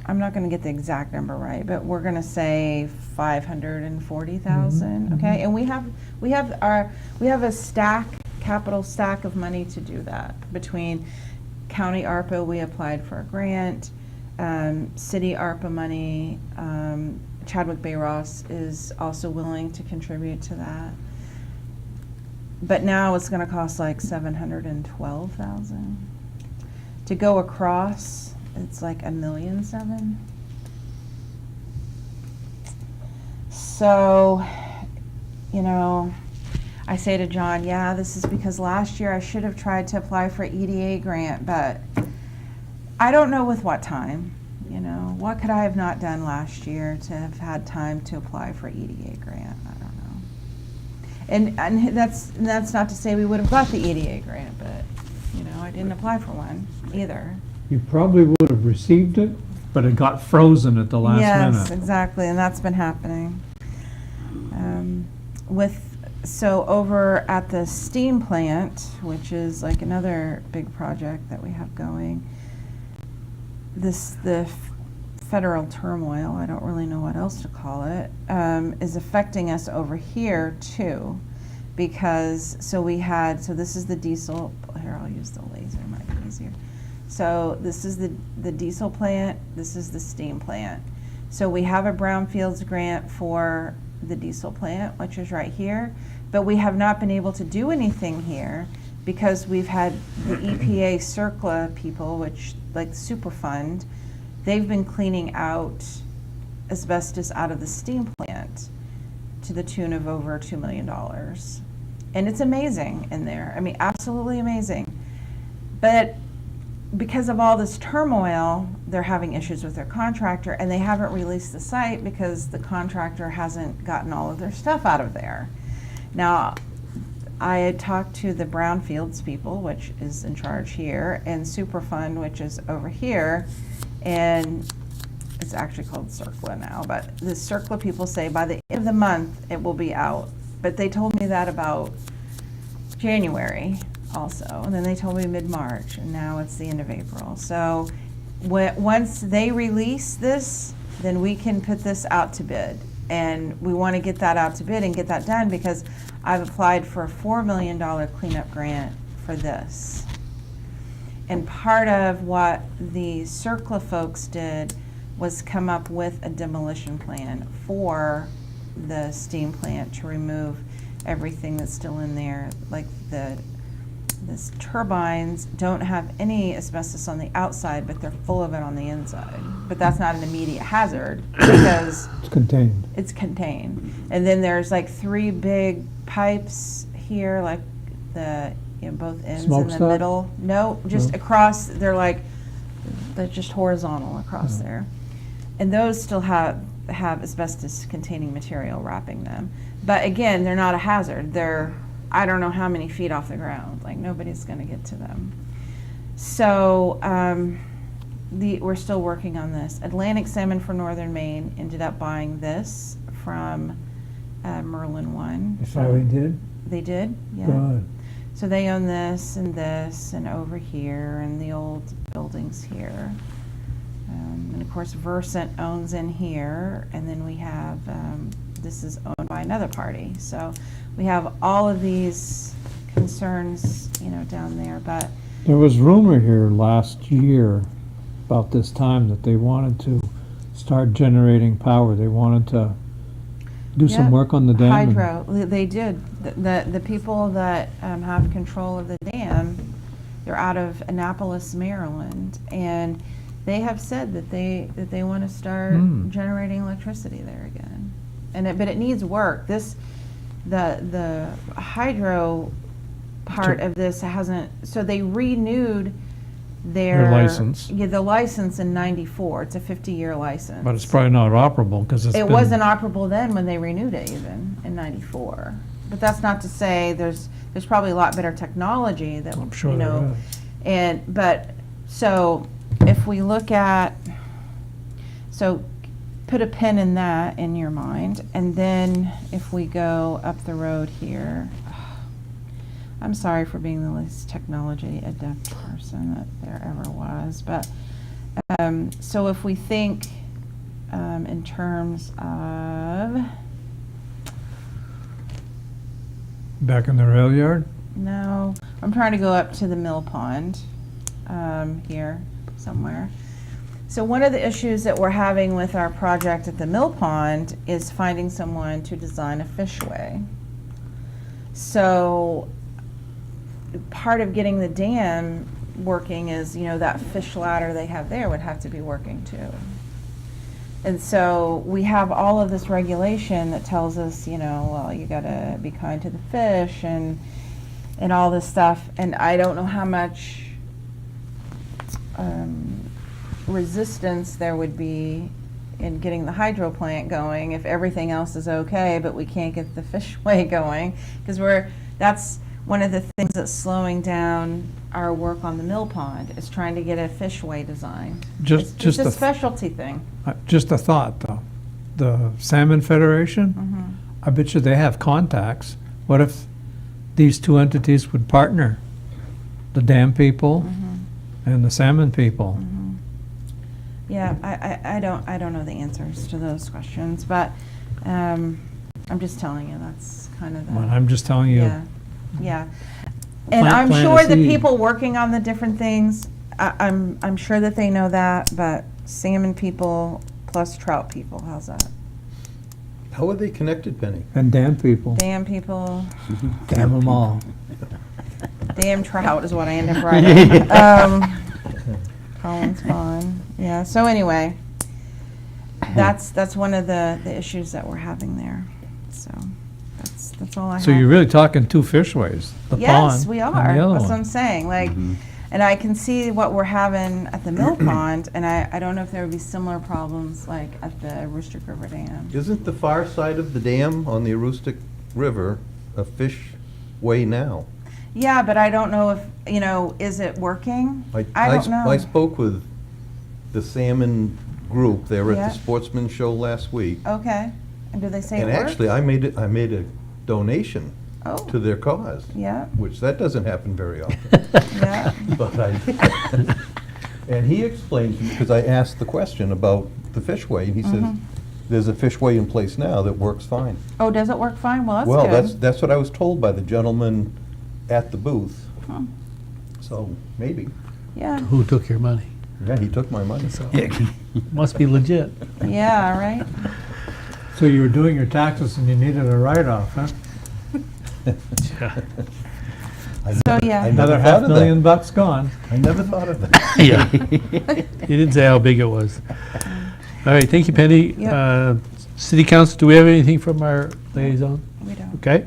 I'm not going to get the exact number right, but we're going to say 540,000. Okay, and we have a capital stack of money to do that. Between county ARPA, we applied for a grant, city ARPA money. Chadwick Bay Ross is also willing to contribute to that. But now it's going to cost like 712,000 to go across. It's like $1.7 million. So, you know, I say to John, yeah, this is because last year I should have tried to apply for EDA grant, but I don't know with what time. You know, what could I have not done last year to have had time to apply for EDA grant? I don't know. And that's not to say we would have got the EDA grant, but, you know, I didn't apply for one either. You probably would have received it but it got frozen at the last Yes, minute. exactly, and that's been happening. So over at the steam plant, which is like another big project that we have going, the federal turmoil, I don't really know what else to call it, is affecting us over here too. Because, so this is the diesel, here I'll use the laser, it might be easier. So this is the diesel plant, this is the steam plant. So we have a brownfields grant for the diesel plant, which is right here, but we have not been able to do anything here because we've had the EPA CERCLA people, which like Superfund, they've been cleaning out asbestos out of the steam plant to the tune of over $2 million. And it's amazing in there. I mean, absolutely amazing. But because of all this turmoil, they're having issues with their contractor, and they haven't released the site because the contractor hasn't gotten all of their stuff out of there. Now, I had talked to the Brownfields people, which is in charge here, and Superfund, which is over here, and it's actually called CERCLA now, but the CERCLA people say by the end of the month, it will be out. But they told me that about January also, and then they told me mid-March, and now it's the end of April. So once they release this, then we can put this out to bid. And we want to get that out to bid and get that done because I've applied for a $4 million cleanup grant for this. And part of what the CERCLA folks did was come up with a demolition plan for the steam plant to remove everything that's still in there. Like the turbines don't have any asbestos on the outside, but they're full of it on the inside. But that's not an immediate hazard because It's contained. it's contained. And then there's like 3 big pipes here, like both ends in the Smokestack? middle. No, just No. across, they're just horizontal across Yeah. there. And those still have asbestos containing material wrapping them. But again, they're not a hazard. They're, I don't know how many feet off the ground. Like nobody's gonna get to them. So we're still working on this. Atlantic Salmon for Northern Maine ended up buying this from Merlin One. You saw what he did? They did, yeah. Good. So they own this and over here and the old buildings here. And of course Versant owns in here, and then we have, this is owned by another party. So we have all of these concerns, down there, but There was rumor here last year about this time that they wanted to start generating power. They wanted to do some yeah, work on the dam. and- hydro, they did. The people that have control of the dam, they're out of Annapolis, Maryland, and they have said that they want to start generating electricity there again. But it needs work. The hydro part of this hasn't. So they renewed their license. Yeah, the license in '94. It's a 50-year license. But it's probably not operable because it's It been- wasn't operable then when they renewed it even in '94. But that's not to say there's probably a lot better technology that, I'm sure there is. So if we look at, so put a pin in that in your mind, and then if we go up the road here, I'm sorry for being the least technology adept person that there ever was, but so if we think in terms of, Back in the rail yard? no, I'm trying to go up to the mill pond here somewhere. So one of the issues that we're having with our project at the mill pond is finding someone to design a fishway. So part of getting the dam working is, that fish ladder they have there would have to be working too. And so we have all of this regulation that tells us, well, you gotta be kind to the fish and all this stuff. And I don't know how much resistance there would be in getting the hydro plant going if everything else is okay, but we can't get the fishway going, because one of the things that's slowing down our work on the mill pond is trying to get a fishway designed. Just- It's just a a- specialty thing. Just a thought, though. The Salmon Federation, Mhm. I bet you they have contacts. What if these two entities would partner? The dam people and the salmon people? Yeah, I don't know the answers to those questions, but I'm just telling you, that's kind of the. Well, I'm just telling you, Yeah, yeah. And Plant- I'm plant a sure the seed. people working on the different things, I'm sure that they know that, but salmon people plus trout people, how's that? How are they connected, Penny? and dam people, Dam people, damn them all. damn trout is what I end up writing. Collins Pond, yeah, so anyway, that's one of the issues that we're having there, so that's all I have. So you're really talking two fishways, the pond Yes, we and are. the other That's what I'm one. saying. Like, and I can see what we're having at the mill pond, and I don't know if there would be similar problems like at the Aroostook River Dam. Isn't the far side of the dam on the Aroostook River a fishway now? Yeah, but I don't know if, is it working? I don't know. I spoke with the salmon group. They were Yeah. at the Sportsman Show last week. Okay. And do they say it And works? actually, I made a donation Oh, to their cause, yeah, which that doesn't happen very often. yeah. But and he explained to me, because I asked the question about the fishway, and he says, Mhm. there's a fishway in place now that works fine. Oh, does it work fine? Well, that's Well, good. that's what I was told by the gentleman at the booth, Huh. so maybe. Yeah, Who took your money? Yeah, he took my money. So, must be legit. yeah, right? So you were doing your taxes and you needed a write-off, huh? Yeah. Yeah. I Another never thought of that. $500,000 gone. I never thought of that. Yeah. You didn't say how big it was. All right, thank you, Penny. Yep. City Council, do we have anything from our liaison? We don't. Okay.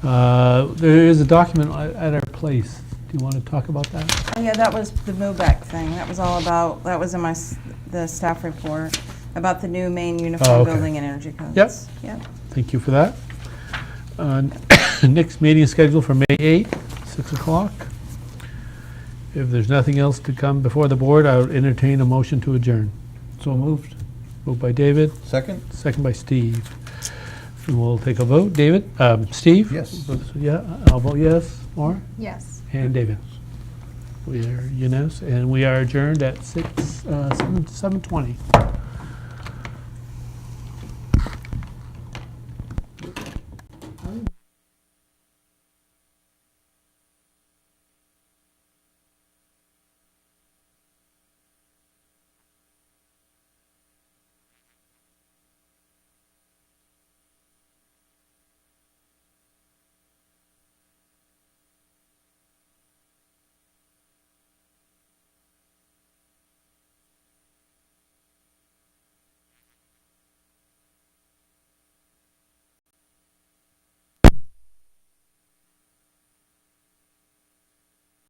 There is a document at our place. Do you want to talk about that? Oh, yeah, that was the MUBEC thing. That was all about, that was in the staff report about the new main uniform okay. building and energy codes. Yep. Yep. Thank you for that. Next meeting is scheduled for May 8th, 6 o'clock. If there's nothing else to come before the board, I would entertain a motion to adjourn. So moved. Moved by David, Second? second by Steve. And we'll take a vote. David, Steve? Yes. Yeah, I'll vote yes. Maura? Yes. And David. We are unanimous, and we are adjourned at 7:20.